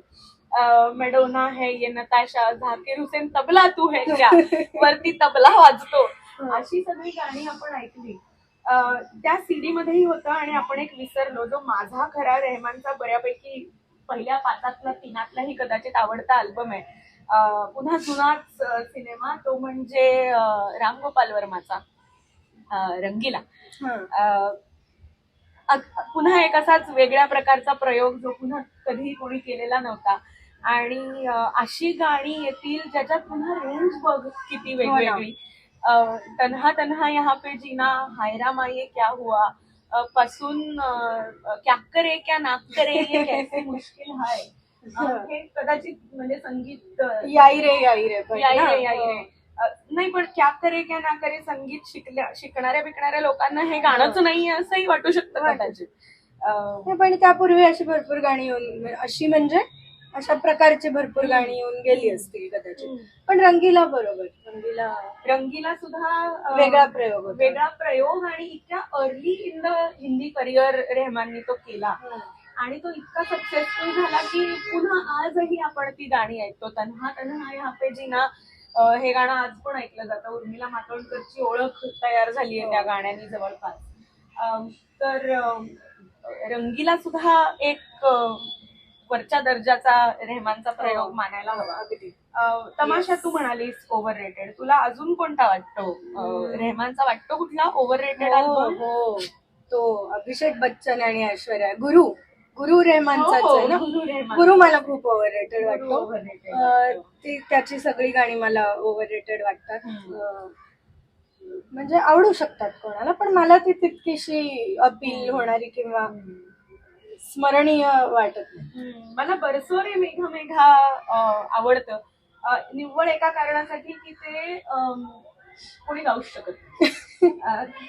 [SPEAKER 1] मेडोना है ये नताशा, झाकीर हुसेन तबला तू है क्या, वरती तबला वाजतो, अशी सगळी गाणी आपण ऐकली. त्या सीडी मध्येही होतं, आणि आपण एक विसरलो जो माझा खरा रेहमानचा बऱ्यापैकी पहिल्या 5तला 3तलाही कदाचित आवडता अल्बम आहे. पुन्हा जुनाच सिनेमा तो म्हणजे रामगोपाल वर्माचा रंगीला. पुन्हा एक असाच वेगळ्या प्रकारचा प्रयोग जो पुन्हा कधीही कोणी केलेला नव्हता, आणि अशी गाणी येतील ज्याच्यात पुन्हा रेंज बघ किती वेगवेगळी. तन्हा तन्हा यहाँ पे जीना, हायरा माये क्या हुआ, पासून क्या करे क्या ना करे ये कैसे मुश्किल है, हे कदाचित म्हणजे संगीत
[SPEAKER 2] याई रे पण
[SPEAKER 1] याई
[SPEAKER 2] ना.
[SPEAKER 1] रे याई रे नाही, पण क्या करे क्या ना करे संगीत शिकणाऱ्या बिकणाऱ्या लोकांना हे गाणंच नाहीये असंही वाटू शकतं कदाचित.
[SPEAKER 2] नाही, पण त्यापूर्वी अशी भरपूर गाणी येऊन, अशी म्हणजे अशा प्रकारची भरपूर गाणी येऊन गेली असतील कदाचित. पण रंगीला बरोबर,
[SPEAKER 1] रंगीला सुद्धा
[SPEAKER 2] वेगळा प्रयोग होता.
[SPEAKER 1] वेगळा प्रयोग, आणि इतक्या early in the Hindi career रेहमाननी तो केला, आणि तो इतका सक्सेसफुल झाला की पुन्हा आजही आपण ती गाणी ऐकतो. तन्हा तन्हा यहाँ पे जीना हे गाणं आज पण ऐकलं जातं. उर्मिला मातोंडकरची ओळख तयार झाली आहे त्या गाण्यानी जवळपास. तर रंगीला सुद्धा एक वरच्या दर्जाचा रेहमानचा प्रयोग मानायला हवा. तमाशा तू म्हणालीस ओव्हर रेटेड, तुला अजून कोणता वाटतो रेहमानचा? वाटतो कुठला ओव्हर रेटेड अल्बम?
[SPEAKER 2] हो, तो अभिषेक बच्चन आणि ऐश्वर्या, गुरु रेहमानचाच आहे ना. गुरु मला खूप ओव्हररेटेड वाटतो. ती त्याची सगळी गाणी मला ओव्हररेटेड वाटतात. म्हणजे आवडू शकतात कोणाला, पण मला ती तितकीशी अपील होणारी किंवा स्मरणीय वाटत नाही.
[SPEAKER 1] मला बरसोरे मेघा मेघा आवडतं, निव्वळ एका कारणासाठी की ते कोणी गाऊच शकत नाही.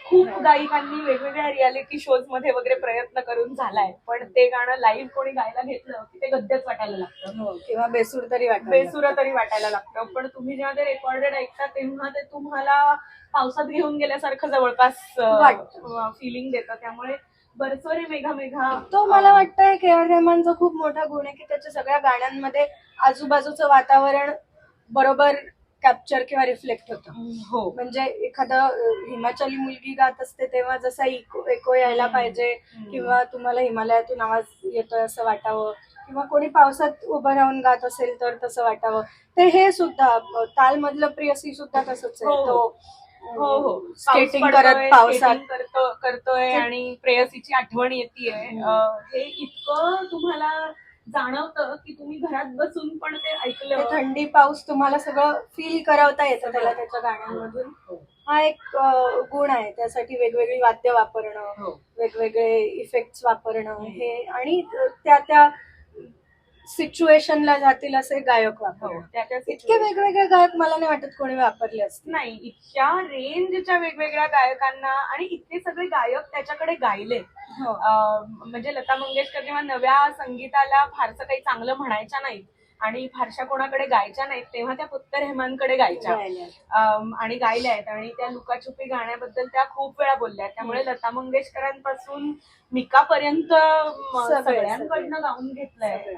[SPEAKER 1] खूप गायिकांनी वेगवेगळ्या रियालिटी शोज मध्ये वगैरे प्रयत्न करून झालाय, पण ते गाणं लाईव्ह कोणी गायला घेतलं की ते गद्यच वाटायला लागतं,
[SPEAKER 2] किंवा बेसूर तरी
[SPEAKER 1] वाटायला लागतं. पण तुम्ही जेव्हा ते रेकॉर्डेड ऐकता तेव्हा ते तुम्हाला पावसात घेऊन गेल्यासारखं जवळपास फिलिंग देतं. त्यामुळे बरसोरे मेघा मेघा तो
[SPEAKER 2] मला वाटतंय के.आर. रेहमानचा खूप मोठा गुण आहे की त्याच्या सगळ्या गाण्यांमध्ये आजूबाजूचं वातावरण बरोबर कॅप्चर किंवा रिफ्लेक्ट होतं.
[SPEAKER 1] हो,
[SPEAKER 2] म्हणजे एखादं हिमाचली मुलगी गात असते तेव्हा जसा इको यायला पाहिजे, किंवा तुम्हाला हिमालयातून आवाज येतोय असं वाटावं, किंवा कोणी पावसात उभं राहून गात असेल तर तसं वाटावं. ते हे सुद्धा तालमधलं प्रियसी सुद्धा तसंच आहे. तो
[SPEAKER 1] हो
[SPEAKER 2] स्केटिंग करत पावसात
[SPEAKER 1] करतोय आणि प्रेयसीची आठवण येतेय, हे इतकं तुम्हाला जाणवतं की तुम्ही घरात बसून पण ते ऐकलं.
[SPEAKER 2] थंडी पाऊस तुम्हाला सगळं फील करवता येतं त्याला त्याच्या गाण्यांमधून. हा एक गुण आहे. त्यासाठी वेगवेगळी वाद्य वापरणं, वेगवेगळे इफेक्ट्स वापरणं, हे आणि त्या सिच्युएशनला जातील असे गायक वापरणं. इतके वेगवेगळे गायक मला नाही वाटत कोणी वापरले असते.
[SPEAKER 1] नाही, इतक्या रेंजच्या वेगवेगळ्या गायकांना, आणि इतके सगळे गायक त्याच्याकडे गायले. म्हणजे लता मंगेशकर जेव्हा नव्या संगीताला फारसं काही चांगलं म्हणायच्या नाहीत आणि फारशा कोणाकडे गायच्या नाहीत, तेव्हा त्या फक्त रेहमानकडे गायच्या आणि गायल्या आहेत. आणि त्या लुकाछुपी गाण्याबद्दल त्या खूप वेळा बोलल्या. त्यामुळे लता मंगेशकरांपासून मिकापर्यंत सगळ्यांकडनं गाऊन घेतलंय,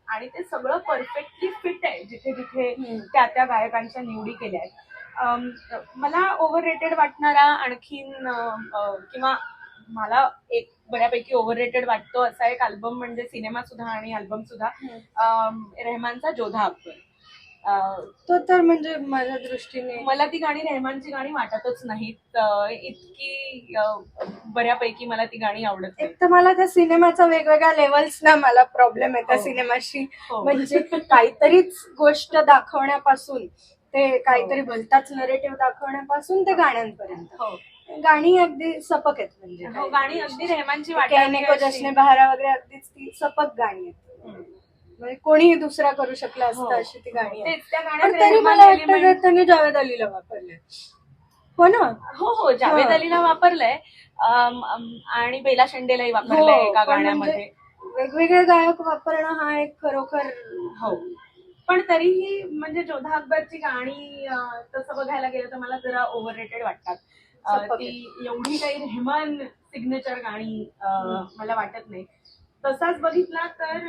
[SPEAKER 1] आणि ते सगळं परफेक्टली फिट आहे जिथे जिथे त्या गायकांच्या निवडी केल्या आहेत. मला ओव्हर रेटेड वाटणारा आणखीन, किंवा मला एक बऱ्यापैकी ओव्हररेटेड वाटतो असा एक अल्बम म्हणजे सिनेमा सुद्धा आणि अल्बम सुद्धा रेहमानचा जोधा अकबर.
[SPEAKER 2] तो तर म्हणजे माझ्या दृष्टीने
[SPEAKER 1] मला ती गाणी रेहमानची गाणी वाटतच नाहीत. इतकी बऱ्यापैकी मला ती गाणी आवडत नाही.
[SPEAKER 2] एक तर मला त्या सिनेमाचा वेगवेगळ्या लेवल्स ना मला प्रॉब्लेम आहे त्या सिनेमाशी. म्हणजे काहीतरीच गोष्ट दाखवण्यापासून ते काहीतरी भलताच नरेटिव्ह दाखवण्यापासून ते गाण्यांपर्यंत गाणी अगदी सपक आहेत. म्हणजे
[SPEAKER 1] गाणी अगदी रेहमानची
[SPEAKER 2] कहने को जश्न बहारा वगैरे अगदीच ती सपक गाणी आहेत. म्हणजे कोणीही दुसरा करू शकला असतं अशी ती गाणी आहेत. पण तरी मला वाटतं जर त्यांनी जावेद अलीला वापरले. हो ना.
[SPEAKER 1] हो जावेद अलीला वापरलंय आणि बेला शेंडेलाही वापरलंय एका गाण्यामध्ये.
[SPEAKER 2] वेगवेगळे गायक वापरणं हा एक खरोखर
[SPEAKER 1] पण तरीही म्हणजे जोधा अकबरची गाणी तसं बघायला गेलं तर मला जरा ओव्हररेटेड वाटतात. ती एवढी काही रेहमान सिग्नेचर गाणी मला वाटत नाही. तसाच बघितला तर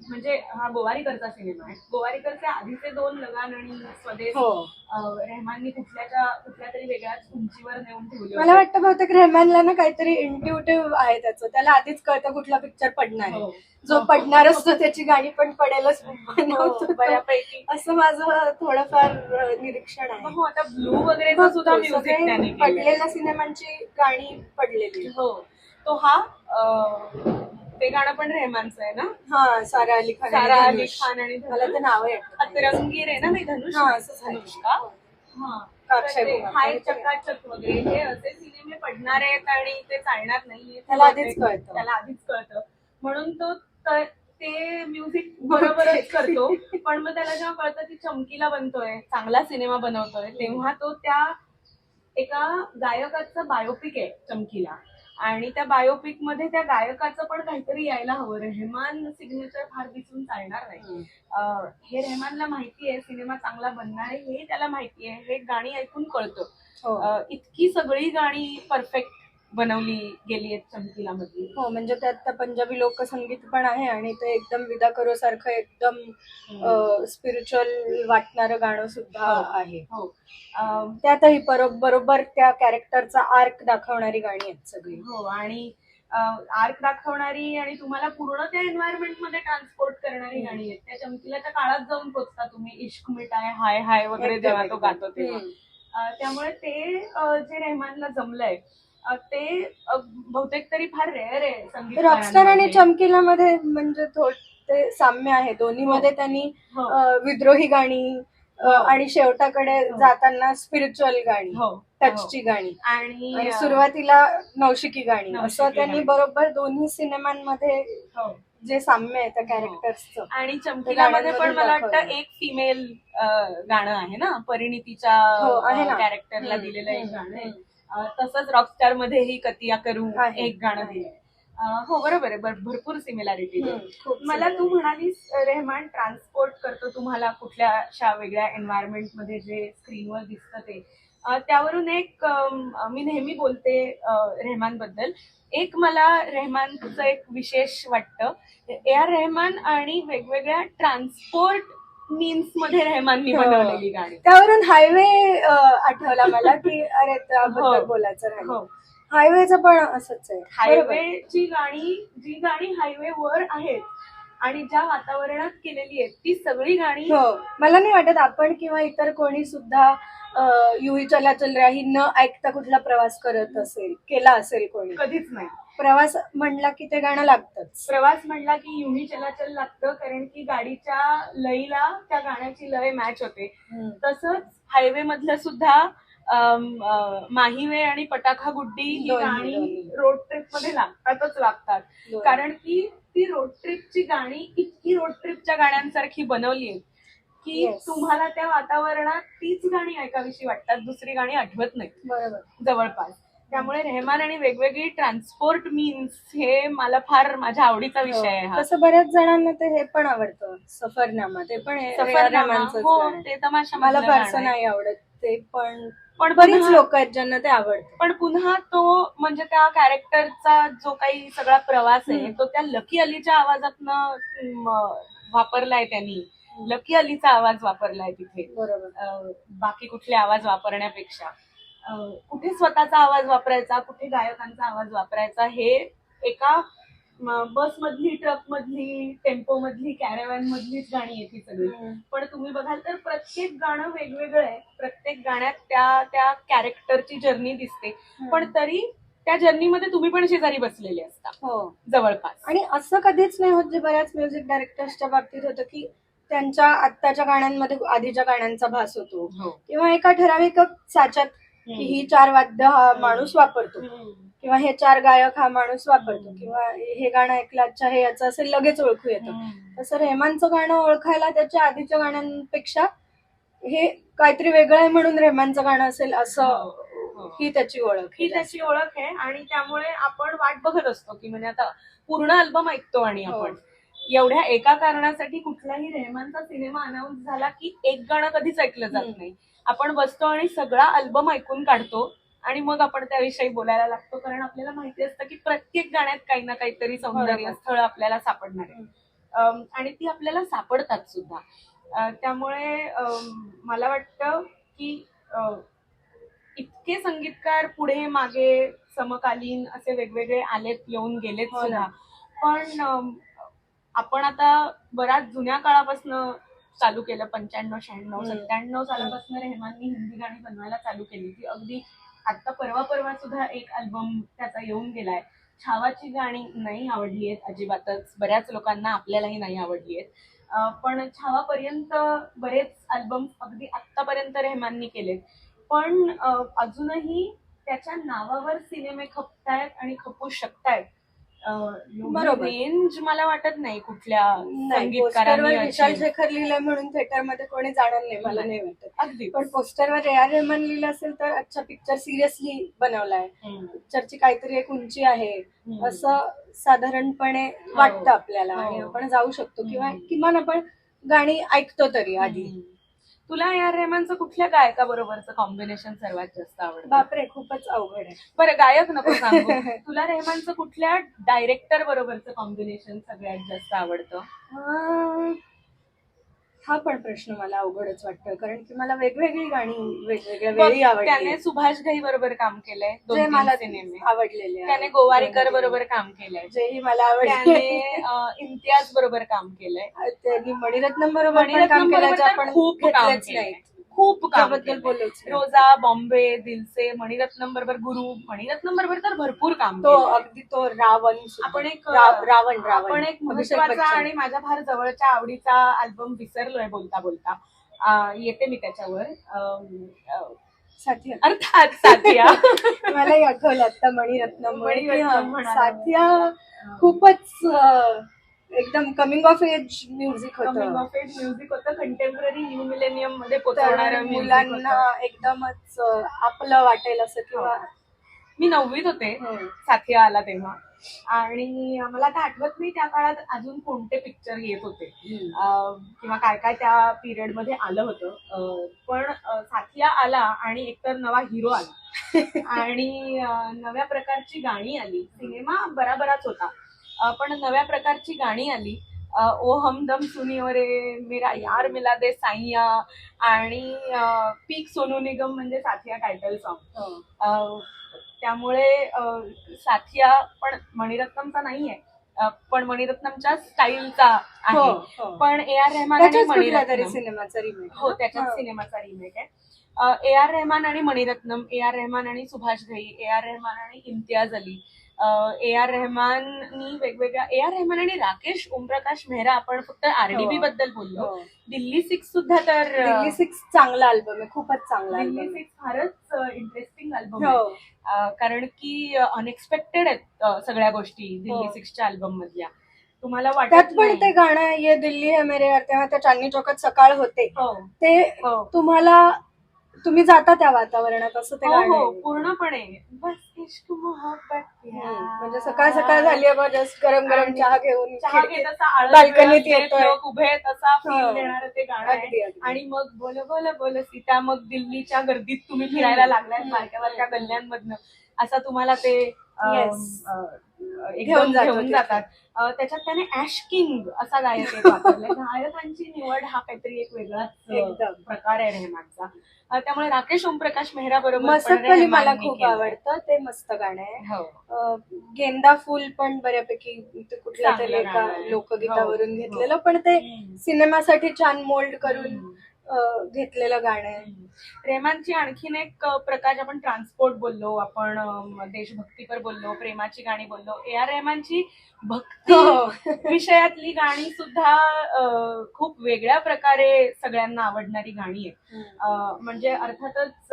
[SPEAKER 1] म्हणजे हा गोवारीकरचा सिनेमा आहे. गोवारीकरचे आधीचे 2 लगान आणि स्वदेश रेहमाननी कुठल्या तरी वेगळ्याच उंचीवर नेऊन ठेवले.
[SPEAKER 2] मला वाटतं बहुतेक रेहमानला ना काहीतरी इंट्युटिव्ह आहे त्याचं. त्याला आधीच कळतं कुठला पिक्चर पडणार आहे. जो पडणार असतो त्याची गाणी पण पडेलच
[SPEAKER 1] बऱ्यापैकी
[SPEAKER 2] असं माझं थोडंफार निरीक्षण आहे.
[SPEAKER 1] हो आता ब्लू वगैरे सुद्धा म्युझिक त्याने
[SPEAKER 2] पडलेल्या सिनेमांची गाणी पडलेली.
[SPEAKER 1] हो तो हा ते गाणं पण रेहमानचं आहे ना.
[SPEAKER 2] हा सारा अली खान आणि मला ते नाव आहे
[SPEAKER 1] अतरंगी रे ना. नाही धनुष का. हाय चकाचक वगैरे हे असे सिनेमे पडणार आहेत आणि ते चालणार नाही त्याला आधीच कळतं म्हणून तो ते म्युझिक बरोबरच करतो. पण मग त्याला जेव्हा कळतं की चमकीला बनतोय चांगला सिनेमा बनवतोय तेव्हा तो त्या एका गायकाचं बायोपिक आहे चमकीला आणि त्या बायोपिक मध्ये त्या गायकाचं पण काहीतरी यायला हवं. रेहमान सिग्नेचर फार दिसून चालणार नाही. हे रेहमानला माहिती आहे सिनेमा चांगला बनणार आहे हे त्याला माहिती आहे. हे गाणी ऐकून कळतं. इतकी सगळी गाणी परफेक्ट बनवली गेली आहेत चमकीला मधली.
[SPEAKER 2] हो म्हणजे त्यात पंजाबी लोकसंगीत पण आहे आणि ते एकदम विदा करो सारखं एकदम स्पिरिच्युअल वाटणारं गाणं सुद्धा आहे. त्यातही बरोबर त्या कॅरेक्टरचा आर्क दाखवणारी गाणी आहेत सगळी.
[SPEAKER 1] हो आणि आर्क दाखवणारी आणि तुम्हाला पूर्ण त्या एन्व्हायरमेंट मध्ये ट्रान्सपोर्ट करणारी गाणी आहेत. त्या चमकीलाच्या काळात जाऊन पोचता तुम्ही. इश्क मिटाय हाय हाय वगैरे जेव्हा तो गातो तेव्हा. त्यामुळे ते जे रेहमानला जमलंय ते बहुतेक तरी फार रेअर आहे संगीत.
[SPEAKER 2] रॉकस्टार आणि चमकीला मध्ये म्हणजे ते साम्य आहे. दोन्ही मध्ये त्यांनी विद्रोही गाणी आणि शेवटाकडे जाताना स्पिरिच्युअल गाणी टचची गाणी आणि सुरुवातीला नवशिकी गाणी असं त्यांनी बरोबर दोन्ही सिनेमांमध्ये जे साम्य आहे त्या कॅरेक्टर्सचं.
[SPEAKER 1] आणि चमकीलामध्ये पण मला वाटतं एक फिमेल गाणं आहे ना परिणीतीच्या कॅरेक्टरला दिलेलं एक गाणं आहे. तसंच रॉकस्टार मध्येही कतिया करू एक गाणं दिलंय. हो बरोबर आहे. भरपूर सिमिलॅरिटी. मला तू म्हणालीस रेहमान ट्रान्सपोर्ट करतो तुम्हाला कुठल्याशा वेगळ्या एन्व्हायरमेंट मध्ये जे स्क्रीनवर दिसतं ते. त्यावरून एक मी नेहमी बोलते रेहमान बद्दल. एक मला रेहमानचं एक विशेष वाटतं. AR रेहमान आणि वेगवेगळ्या ट्रान्सपोर्ट मीन्स मध्ये रेहमाननी बनवलेली गाणी.
[SPEAKER 2] त्यावरून हायवे आठवला मला की अरे त्याबद्दल बोलायचं राहिलं. हायवेचं पण असंच आहे.
[SPEAKER 1] हायवेची गाणी जी गाणी हायवेवर आहेत आणि ज्या वातावरणात केलेली आहेत ती सगळी गाणी.
[SPEAKER 2] मला नाही वाटत आपण किंवा इतर कोणी सुद्धा युही चला चल रही न ऐकता कुठला प्रवास केला असेल कोणी.
[SPEAKER 1] कधीच नाही.
[SPEAKER 2] प्रवास म्हणला की ते गाणं लागतंच.
[SPEAKER 1] प्रवास म्हणला की युही चला चल लागतं कारण की गाडीच्या लयीला त्या गाण्याची लय मॅच होते. तसंच हायवे मधलं सुद्धा माहीवे आणि पटाखा गुड्डी ही गाणी रोड ट्रिप मध्ये लागतात. कारण की ती रोड ट्रिपची गाणी इतकी रोड ट्रिपच्या गाण्यांसारखी बनवली आहेत की तुम्हाला त्या वातावरणात तीच गाणी ऐकावीशी वाटतात. दुसरी गाणी आठवत नाही जवळपास. त्यामुळे रेहमान आणि वेगवेगळी ट्रान्सपोर्ट मीन्स हे मला फार माझ्या आवडीचा विषय आहे.
[SPEAKER 2] तसं बऱ्याच जणांना ते हे पण आवडतं सफरनामा. ते पण
[SPEAKER 1] ते तमाशा
[SPEAKER 2] मला फारसं नाही आवडत ते पण बरीच लोक आहेत ज्यांना ते आवडतं.
[SPEAKER 1] पण पुन्हा तो म्हणजे त्या कॅरेक्टरचा जो काही सगळा प्रवास आहे तो त्या लकी अलीच्या आवाजातनं वापरलाय त्यांनी. लकी अलीचा आवाज वापरलाय तिथे.
[SPEAKER 2] बरोबर.
[SPEAKER 1] बाकी कुठले आवाज वापरण्यापेक्षा कुठे स्वतःचा आवाज वापरायचा, कुठे गायकांचा आवाज वापरायचा, हे एका बस मधली, ट्रक मधली, टेम्पो मधली, कॅरेव्हॅन मधलीच गाणी येते सगळी. पण तुम्ही बघाल तर प्रत्येक गाणं वेगवेगळं आहे. प्रत्येक गाण्यात त्या त्या कॅरेक्टरची जर्नी दिसते, पण तरी त्या जर्नीमध्ये तुम्ही पण शेजारी बसलेले असता
[SPEAKER 2] हो
[SPEAKER 1] जवळपास.
[SPEAKER 2] आणि असं कधीच नाही होत जे बऱ्याच म्युझिक डायरेक्टर्सच्या बाबतीत होतं की त्यांच्या आत्ताच्या गाण्यांमध्ये आधीच्या गाण्यांचा भास होतो किंवा एका ठराविक साच्यात की ही 4 वाद्य हा माणूस वापरतो किंवा हे 4 गायक हा माणूस वापरतो किंवा हे गाणं ऐकलं अच्छा हे याचं असेल लगेच ओळखू येतं. तसं रेहमानचं गाणं ओळखायला त्याच्या आधीच्या गाण्यांपेक्षा हे काहीतरी वेगळं आहे म्हणून रेहमानचं गाणं असेल असं ही त्याची
[SPEAKER 1] ओळख आहे. आणि त्यामुळे आपण वाट बघत असतो की म्हणजे आता पूर्ण अल्बम ऐकतो आणि आपण एवढ्या एका कारणासाठी कुठलाही रेहमानचा सिनेमा अनाऊन्स झाला की एक गाणं कधीच ऐकलं जात नाही. आपण बसतो आणि सगळा अल्बम ऐकून काढतो आणि मग आपण त्याविषयी बोलायला लागतो, कारण आपल्याला माहिती असतं की प्रत्येक गाण्यात काही ना काहीतरी सौंदर्य स्थळ आपल्याला सापडणार आहे आणि ती आपल्याला सापडतात सुद्धा. त्यामुळे मला वाटतं की इतके संगीतकार पुढे मागे समकालीन असे वेगवेगळे आलेत, येऊन गेलेत सुद्धा. पण आपण आता बऱ्याच जुन्या काळापासून चालू केलं, 95, 96, 97 सालापासून रेहमाननी हिंदी गाणी बनवायला चालू केली. ती अगदी आता परवा सुद्धा एक अल्बम त्याचा येऊन गेलाय. छावाची गाणी नाही आवडली आहेत अजिबातच, बऱ्याच लोकांना, आपल्यालाही नाही आवडली आहेत. पण छावापर्यंत बरेच अल्बम अगदी आत्तापर्यंत रेहमाननी केलेत. पण अजूनही त्याच्या नावावर सिनेमे खपतायत आणि खपू शकतायत. रेंज मला वाटत नाही कुठल्या संगीतकारांनी.
[SPEAKER 2] विशाल शेखर लिहिलंय म्हणून थिएटरमध्ये कोणी जाणार नाही मला नाही वाटत.
[SPEAKER 1] अगदी.
[SPEAKER 2] पण पोस्टरवर ए.आर. रेहमान लिहिलं असेल तर अच्छा पिक्चर सिरियसली बनवलाय, पिक्चरची काहीतरी एक उंची आहे असं साधारणपणे वाटतं आपल्याला आणि आपण जाऊ शकतो किंवा किमान आपण गाणी ऐकतो तरी आधी.
[SPEAKER 1] तुला ए.आर. रेहमानचं कुठल्या गायकाबरोबरचं कॉम्बिनेशन सर्वात जास्त आवडतं?
[SPEAKER 2] बापरे खूपच अवघड आहे.
[SPEAKER 1] बरं गायक नको सांगू. तुला रेहमानचं कुठल्या डायरेक्टर बरोबरचं कॉम्बिनेशन सगळ्यात जास्त आवडतं?
[SPEAKER 2] हा पण प्रश्न मला अवघडच वाटतं, कारण की मला वेगवेगळी गाणी वेगवेगळ्या वेळी आवडली.
[SPEAKER 1] त्याने सुभाष घाई बरोबर काम केलंय,
[SPEAKER 2] जे मला
[SPEAKER 1] सिनेमे
[SPEAKER 2] आवडलेले.
[SPEAKER 1] त्याने गोवारीकर बरोबर काम केलंय,
[SPEAKER 2] जेही मला आवडले.
[SPEAKER 1] त्याने इम्तियाज बरोबर काम केलंय,
[SPEAKER 2] त्यांनी मणिरत्नम बरोबर काम केलं. आपण
[SPEAKER 1] खूप काम केलंय, खूप
[SPEAKER 2] त्याबद्दल बोललोच.
[SPEAKER 1] रोजा, बॉम्बे, दिलसे, मणिरत्नम बरोबर गुरु, मणिरत्नम बरोबर तर भरपूर काम.
[SPEAKER 2] तो अगदी तो रावण.
[SPEAKER 1] आपण एक
[SPEAKER 2] महत्वाचा
[SPEAKER 1] आणि माझ्या फार जवळच्या आवडीचा अल्बम विसरलोय बोलता बोलता. येते मी त्याच्यावर.
[SPEAKER 2] साथिया,
[SPEAKER 1] अर्थात साथिया.
[SPEAKER 2] मलाही आठवलं आता मणिरत्नम. साथिया खूपच एकदम कमिंग ऑफ एज म्युझिक होतं.
[SPEAKER 1] कंटेम्पररी न्यू मिलेनियम मध्ये पोहोचवणाऱ्या
[SPEAKER 2] मुलांना एकदमच आपलं वाटेल असं. किंवा
[SPEAKER 1] मी 9वीत होते साथिया आला तेव्हा, आणि मला आता आठवत नाही त्या काळात अजून कोणते पिक्चर येत होते किंवा काय काय त्या पिरियड मध्ये आलं होतं. पण साथिया आला आणि एकतर नवा हिरो आला आणि नव्या प्रकारची गाणी आली. सिनेमा बराबराच होता पण नव्या प्रकारची गाणी आली. ओ हमदम सुनियो रे, मेरा यार मिला दे साईया, आणि पीक सोनू निगम म्हणजे साथिया टायटल सॉन्ग. त्यामुळे साथिया पण मणिरत्नमचा नाहीये, पण मणिरत्नमच्या स्टाईलचा आहे. पण ए.आर. रेहमान आणि मणिरत्नम
[SPEAKER 2] सिनेमाचा रिमेक.
[SPEAKER 1] हो, त्याच्याच सिनेमाचा रिमेक आहे. ए.आर. रेहमान आणि मणिरत्नम, ए.आर. रेहमान आणि सुभाष घई, ए.आर. रेहमान आणि इम्तियाज अली, ए.आर. रेहमाननी वेगवेगळ्या, ए.आर. रेहमान आणि राकेश ओमप्रकाश मेहरा. आपण फक्त आरडीबी बद्दल बोललो. दिल्ली 6 सुद्धा तर
[SPEAKER 2] दिल्ली 6 चांगला अल्बम आहे, खूपच चांगला.
[SPEAKER 1] दिल्ली 6 फारच इंटरेस्टिंग अल्बम आहे, कारण की अनएक्सपेक्टेड आहेत सगळ्या गोष्टी दिल्ली 6च्या अल्बम मधल्या. तुम्हाला वाटत
[SPEAKER 2] पण ते गाणं ये दिल्ली है मेरे यार, तेव्हा त्या चांदणी चौकात सकाळ होते ते तुम्हाला, तुम्ही जाता त्या वातावरणात असं ते गाणं
[SPEAKER 1] पूर्णपणे. बस इश्क मोहब्बत,
[SPEAKER 2] म्हणजे सकाळ सकाळ झाली आहे, जस्ट गरम गरम चहा घेऊन
[SPEAKER 1] बाल्कनीत येतोय उभे, तसा फील देणारं ते गाणं आहे. आणि मग बोल बोल बोल सीता, मग दिल्लीच्या गर्दीत तुम्ही फिरायला लागलाय बारक्या बारक्या गल्ल्यांमधनं, असा तुम्हाला ते एकदम
[SPEAKER 2] जातो
[SPEAKER 1] घेऊन
[SPEAKER 2] तिथे.
[SPEAKER 1] जातात. त्याच्यात त्याने ऍश किंग असा गायक एक वापरलाय. गायकांची निवड हा काहीतरी एक वेगळाच
[SPEAKER 2] एकदम.
[SPEAKER 1] प्रकार आहे रेहमानचा. त्यामुळे राकेश ओमप्रकाश मेहरा बरोबर
[SPEAKER 2] मसकली मला खूप आवडतं, ते मस्त गाणं आहे.
[SPEAKER 1] हो.
[SPEAKER 2] गेंदा फूल पण बऱ्यापैकी ते कुठल्या तरी
[SPEAKER 1] चांगलं
[SPEAKER 2] एका
[SPEAKER 1] गाणं आहे.
[SPEAKER 2] लोकगीतावरून
[SPEAKER 1] हो,
[SPEAKER 2] घेतलेलं, पण ते
[SPEAKER 1] हम्म.
[SPEAKER 2] सिनेमासाठी छान मोल्ड करून घेतलेलं गाणं आहे.
[SPEAKER 1] रेहमानची आणखीन एक प्रकार, आपण ट्रान्सपोर्ट बोललो, आपण देशभक्तीपर बोललो, प्रेमाची गाणी बोललो. ए आर रेहमानची भक्ती विषयातली गाणी सुद्धा खूप वेगळ्या प्रकारे सगळ्यांना आवडणारी गाणी आहेत. म्हणजे अर्थातच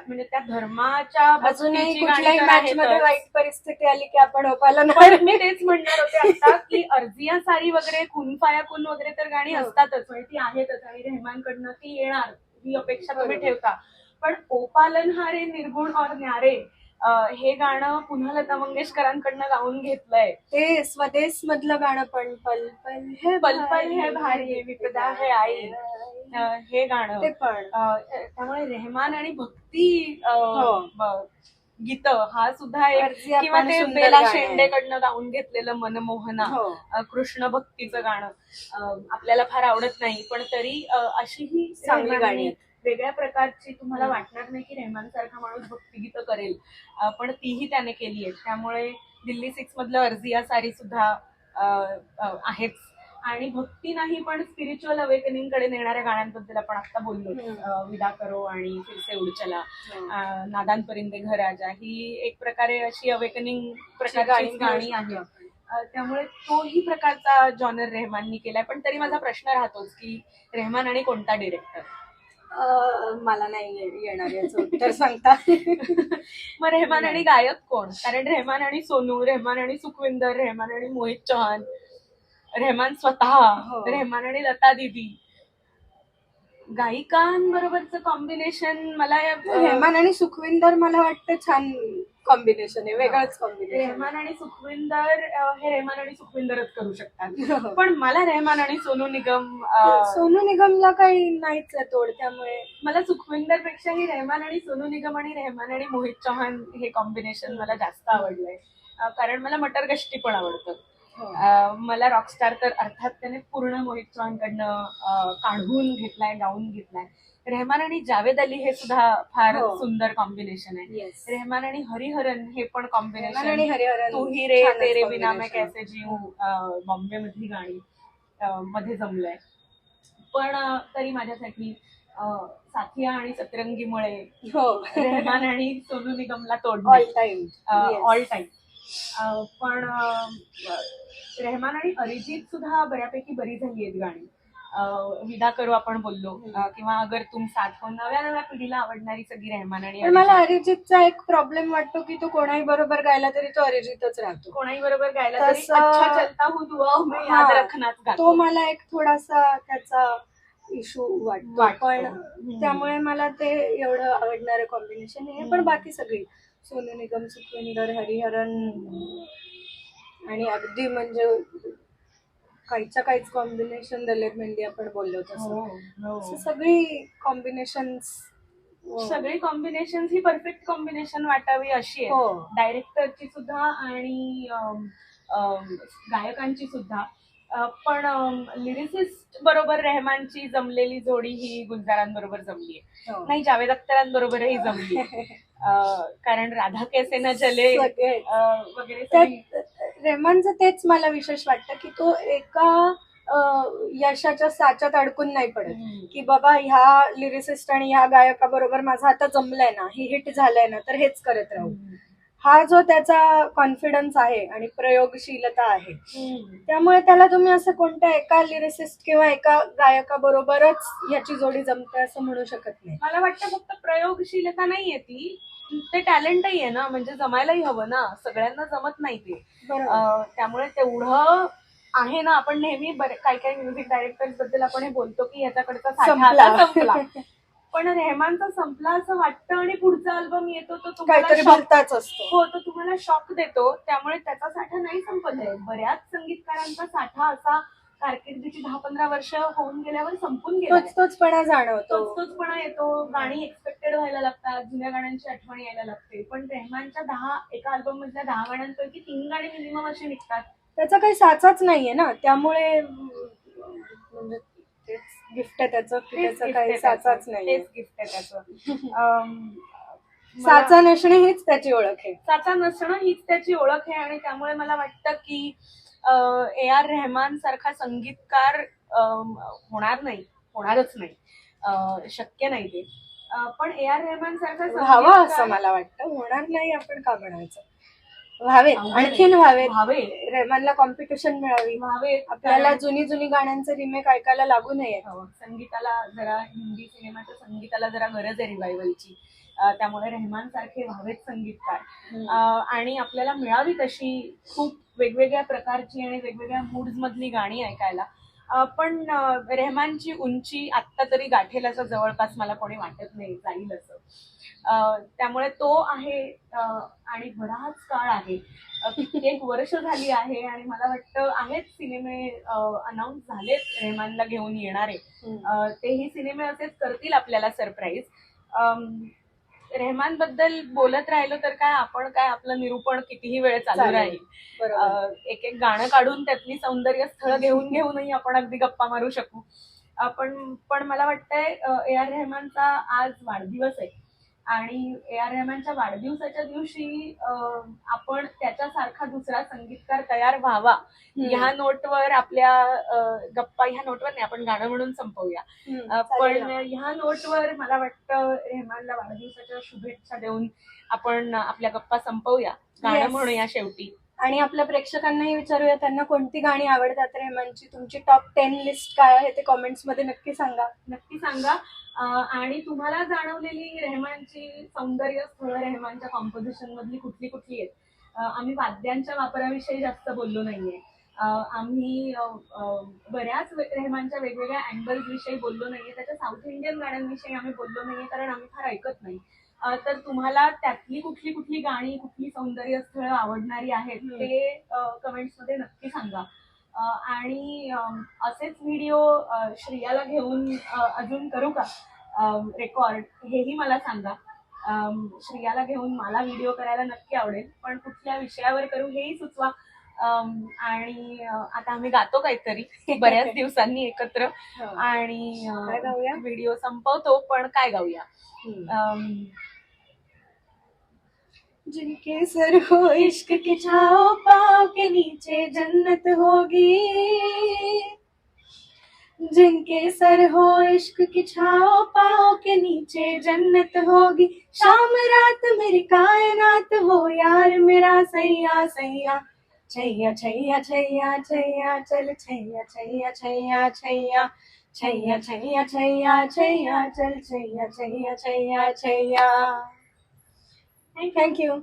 [SPEAKER 1] म्हणजे त्या धर्माच्या
[SPEAKER 2] अजूनही
[SPEAKER 1] भक्तीची
[SPEAKER 2] कुठल्याही
[SPEAKER 1] गाणी तर
[SPEAKER 2] मॅच मध्ये
[SPEAKER 1] आहेतच.
[SPEAKER 2] वाईट परिस्थिती आली की आपण ओपायला
[SPEAKER 1] पण
[SPEAKER 2] नाही.
[SPEAKER 1] मी तेच म्हणणार होते आता की अर्जिया सारी वगैरे, खून फाया खून वगैरे तर गाणी
[SPEAKER 2] हो.
[SPEAKER 1] असतातच, म्हणजे ती आहेतच, आणि रेहमानकडनं ती येणार ही अपेक्षा तुम्ही
[SPEAKER 2] बरोबर.
[SPEAKER 1] ठेवता. पण ओ पालनहारे निर्गुण और न्यारे हे गाणं पुन्हा लता मंगेशकरांकडनं गाऊन घेतलंय.
[SPEAKER 2] ते स्वदेश मधलं गाणं पण पल पल है
[SPEAKER 1] पल पल है भारी विपदा है आई, हे गाणं
[SPEAKER 2] ते पण
[SPEAKER 1] त्यामुळे रेहमान आणि भक्ती
[SPEAKER 2] हो.
[SPEAKER 1] गीत हा सुद्धा एक,
[SPEAKER 2] अर्जिया
[SPEAKER 1] किंवा
[SPEAKER 2] पण
[SPEAKER 1] ते
[SPEAKER 2] सुंदर
[SPEAKER 1] बेला
[SPEAKER 2] गाणं आहे.
[SPEAKER 1] शेंडेकडनं गाऊन घेतलेलं मनमोहना,
[SPEAKER 2] हो.
[SPEAKER 1] कृष्ण भक्तीचं गाणं आपल्याला फार आवडत नाही, पण तरी अशी ही
[SPEAKER 2] चांगली गाणी
[SPEAKER 1] रेहमानने
[SPEAKER 2] आहेत.
[SPEAKER 1] वेगळ्या प्रकारची, तुम्हाला वाटणार नाही की रेहमान सारखा माणूस भक्तिगीतं करेल, पण तीही त्याने केली आहेत. त्यामुळे दिल्ली 6 मधलं अर्जिया सारी सुद्धा आहेच. आणि भक्ती नाही पण स्पिरिच्युअल अवेकनिंग कडे नेणाऱ्या गाण्यांबद्दल आपण आता बोललो, विदा करो आणि फिरसे उड चला, नादान परिंदे घर राजा, ही एक प्रकारे अशी अवेकनिंग प्रकारची गाणी आहेत. त्यामुळे तोही प्रकारचा जॉनर रेहमाननी केलाय. पण तरी माझा प्रश्न राहतोच की रेहमान आणि कोणता डिरेक्टर?
[SPEAKER 2] मला नाही येणार याचं उत्तर सांगता.
[SPEAKER 1] मग रेहमान आणि गायक कोण? कारण रेहमान आणि सोनू, रेहमान आणि सुखविंदर, रेहमान आणि मोहित चौहान, रेहमान स्वतः,
[SPEAKER 2] हो.
[SPEAKER 1] रेहमान आणि लता दीदी, गायिकांबरोबरचं कॉम्बिनेशन मला
[SPEAKER 2] रेहमान आणि सुखविंदर मला वाटतं छान कॉम्बिनेशन आहे, वेगळंच कॉम्बिनेशन.
[SPEAKER 1] रेहमान आणि सुखविंदर हे रेहमान आणि सुखविंदरच करू शकतात. पण मला रेहमान आणि सोनू निगम,
[SPEAKER 2] सोनू निगमला काही नाहीच आहे तोड, त्यामुळे
[SPEAKER 1] मला सुखविंदर पेक्षाही रेहमान आणि सोनू निगम आणि रेहमान आणि मोहित चौहान हे कॉम्बिनेशन मला जास्त आवडलंय. कारण मला मटर गश्ती पण आवडतं. मला रॉकस्टार तर अर्थात त्याने पूर्ण मोहित चौहानकडनं काढून घेतलाय, गाऊन घेतलाय. रेहमान आणि जावेद अली हे सुद्धा फार सुंदर कॉम्बिनेशन आहे. रेहमान आणि हरिहरन हे पण कॉम्बिनेशन, तू ही रे तेरे बिना मैं कैसे जीऊ, बॉम्बे मधली गाणी मध्ये जमलंय. पण तरी माझ्यासाठी साथिया आणि सतरंगीमुळे रेहमान आणि सोनू निगमला तोड
[SPEAKER 2] ऑल टाइम.
[SPEAKER 1] पण रेहमान आणि अरिजित सुद्धा बऱ्यापैकी बरी झाली आहेत गाणी. विदा करो आपण बोललो, किंवा अगर तुम साथ हो, नव्या पिढीला आवडणारी सगळी रेहमान आणि
[SPEAKER 2] मला अरिजितचा एक प्रॉब्लेम वाटतो की तो कोणाही बरोबर गायला तरी तो अरिजितच राहतो.
[SPEAKER 1] कोणाही बरोबर गायला तरी अच्छा चलता हूँ दुआओं में याद रखनाच गातो.
[SPEAKER 2] तो मला एक थोडासा त्याचा इशू वाटतो, पण त्यामुळे मला ते एवढं आवडणारं कॉम्बिनेशन नाही. पण बाकी सगळी सोनू निगम, सुखविंदर, हरिहरन आणि अगदी म्हणजे काहीच्या काहीच कॉम्बिनेशन दलेर मेहंदी आपण बोललो तसं सगळी
[SPEAKER 1] कॉम्बिनेशन ही परफेक्ट कॉम्बिनेशन वाटावी अशी आहे. डायरेक्टरची सुद्धा आणि गायकांची सुद्धा. पण लिरिसिस्ट बरोबर रेहमानची जमलेली जोडी ही गुलजारांबरोबर जमली आहे. नाही, जावेद अख्तरांबरोबरही जमली. कारण राधा कैसे न जले वगैरे.
[SPEAKER 2] रेहमानचं तेच मला विशेष वाटतं की तो एका यशाच्या साच्यात अडकून नाही पडत की बाबा ह्या लिरिसिस्ट आणि ह्या गायकाबरोबर माझा आता जमलाय ना, ही हिट झालंय ना, तर हेच करत राहू. हा जो त्याचा कॉन्फिडन्स आहे आणि प्रयोगशीलता आहे, त्यामुळे त्याला तुम्ही असं कोणत्या एका लिरिसिस्ट किंवा एका गायकाबरोबरच याची जोडी जमते असं म्हणू शकत नाही.
[SPEAKER 1] मला वाटतं फक्त प्रयोगशीलता नाहीये ती, ते टॅलेंटही आहे ना, म्हणजे जमायलाही हवं ना, सगळ्यांना जमत नाही ते. त्यामुळे तेवढं आहे ना. आपण नेहमी काही काही म्युझिक डायरेक्टर्स बद्दल आपण हे बोलतो की याच्याकडचा साठा संपला, पण रेहमानचा संपला असं वाटतं आणि पुढचा अल्बम येतो तो
[SPEAKER 2] काहीतरी भलताच असतो.
[SPEAKER 1] हो, तो तुम्हाला शॉक देतो. त्यामुळे त्याचा साठा नाही संपत आहे. बऱ्याच संगीतकारांचा साठा असा कारकिर्दीची 10-15 वर्ष होऊन गेल्यावर संपून गेला
[SPEAKER 2] तोचपणा जाणवतो.
[SPEAKER 1] तोचपणा येतो, गाणी एक्सपेक्टेड व्हायला लागतात, जुन्या गाण्यांची आठवण यायला लागते. पण रेहमानच्या एका अल्बम मधल्या 10 गाण्यांपैकी 3 गाणी मिनिमम अशी निघतात.
[SPEAKER 2] त्याचा काही साचाच नाहीये ना, त्यामुळे म्हणजे गिफ्ट आहे त्याचं, त्याचा काही साचाच नाही.
[SPEAKER 1] तेच गिफ्ट आहे त्याचं.
[SPEAKER 2] साचा नसणे हीच त्याची ओळख आहे.
[SPEAKER 1] साचा नसणं हीच त्याची ओळख आहे आणि त्यामुळे मला वाटतं की A.R. रेहमान सारखा संगीतकार होणारच नाही, शक्य नाही ते. पण A.R. रेहमान सारखा
[SPEAKER 2] व्हावा असं मला वाटतं. होणार नाही आपण का म्हणायचं, व्हावे, आणखीन व्हावे. रेहमानला कॉम्पिटिशन मिळावी, आपल्याला जुनी गाण्यांचं रिमेक ऐकायला लागू नये.
[SPEAKER 1] संगीताला जरा, हिंदी सिनेमाच्या संगीताला जरा गरज आहे रिवायवलची. त्यामुळे रेहमान सारखे व्हावेत संगीतकार आणि आपल्याला मिळावी तशी खूप वेगवेगळ्या प्रकारची आणि वेगवेगळ्या मूड्स मधली गाणी ऐकायला. पण रेहमानची उंची आत्ता तरी गाठेल असं जवळपास मला कोणी वाटत नाही जाईल असं. त्यामुळे तो आहे आणि बराच काळ आहे, कित्येक वर्ष झाली आहे आणि मला वाटतं आहेत सिनेमे अनाऊन्स झालेत रेहमानला घेऊन येणारे. तेही सिनेमे असेच करतील आपल्याला सरप्राईज. रेहमान बद्दल बोलत राहिलो तर आपण आपलं निरूपण कितीही वेळ चालू राहील. एक गाणं काढून त्यातली सौंदर्य स्थळ घेऊनही आपण अगदी गप्पा मारू शकू. पण मला वाटतंय A.R. रेहमानचा आज वाढदिवस आहे आणि A.R. रेहमानच्या वाढदिवसाच्या दिवशी आपण त्याच्यासारखा दुसरा संगीतकार तयार व्हावा ह्या नोटवर आपल्या गप्पा, ह्या नोटवर नाही, आपण गाणं म्हणून संपवूया. पण ह्या नोटवर मला वाटतं रेहमानला वाढदिवसाच्या शुभेच्छा देऊन आपण आपल्या गप्पा संपवूया, गाणं म्हणूया शेवटी.
[SPEAKER 2] आणि आपल्या प्रेक्षकांनाही विचारूया त्यांना कोणती गाणी आवडतात रेहमानची. तुमची टॉप 10 लिस्ट काय आहे ते कॉमेंट्स मध्ये नक्की सांगा. आणि तुम्हाला जाणवलेली रेहमानची सौंदर्य स्थळं रेहमानच्या कॉम्पोजिशन मधली कुठली आहेत. आम्ही वाद्यांच्या वापराविषयी जास्त बोललो नाहीये, आम्ही बऱ्याच रेहमानच्या वेगवेगळ्या अँगल्स विषयी बोललो नाहीये, त्याच्या साऊथ इंडियन गाण्यांविषयी आम्ही बोललो नाहीये कारण आम्ही फार ऐकत नाही. तर तुम्हाला त्यातली कुठली गाणी, कुठली सौंदर्य स्थळं आवडणारी आहेत ते कमेंट्स मध्ये नक्की सांगा. आणि असेच व्हिडिओ श्रेयाला घेऊन अजून करू का रेकॉर्ड, हेही मला सांगा. श्रेयाला घेऊन मला व्हिडिओ करायला नक्की आवडेल, पण कुठल्या विषयावर करू हेही सुचवा. आणि आता आम्ही गातो काहीतरी बऱ्याच दिवसांनी एकत्र आणि व्हिडिओ संपवतो. पण काय गाऊया? जिनके सर हो इश्क की छाओ, पाँव के नीचे जन्नत होगी. जिनके सर हो इश्क की छाओ, पाँव के नीचे जन्नत होगी. शाम रात मेरी कायनात, वो यार मेरा सैया सैया. छैया छैया छैया छैया चल, छैया छैया छैया छैया, छैया छैया छैया छैया चल, छैया छैया छैया छैया. Thank you.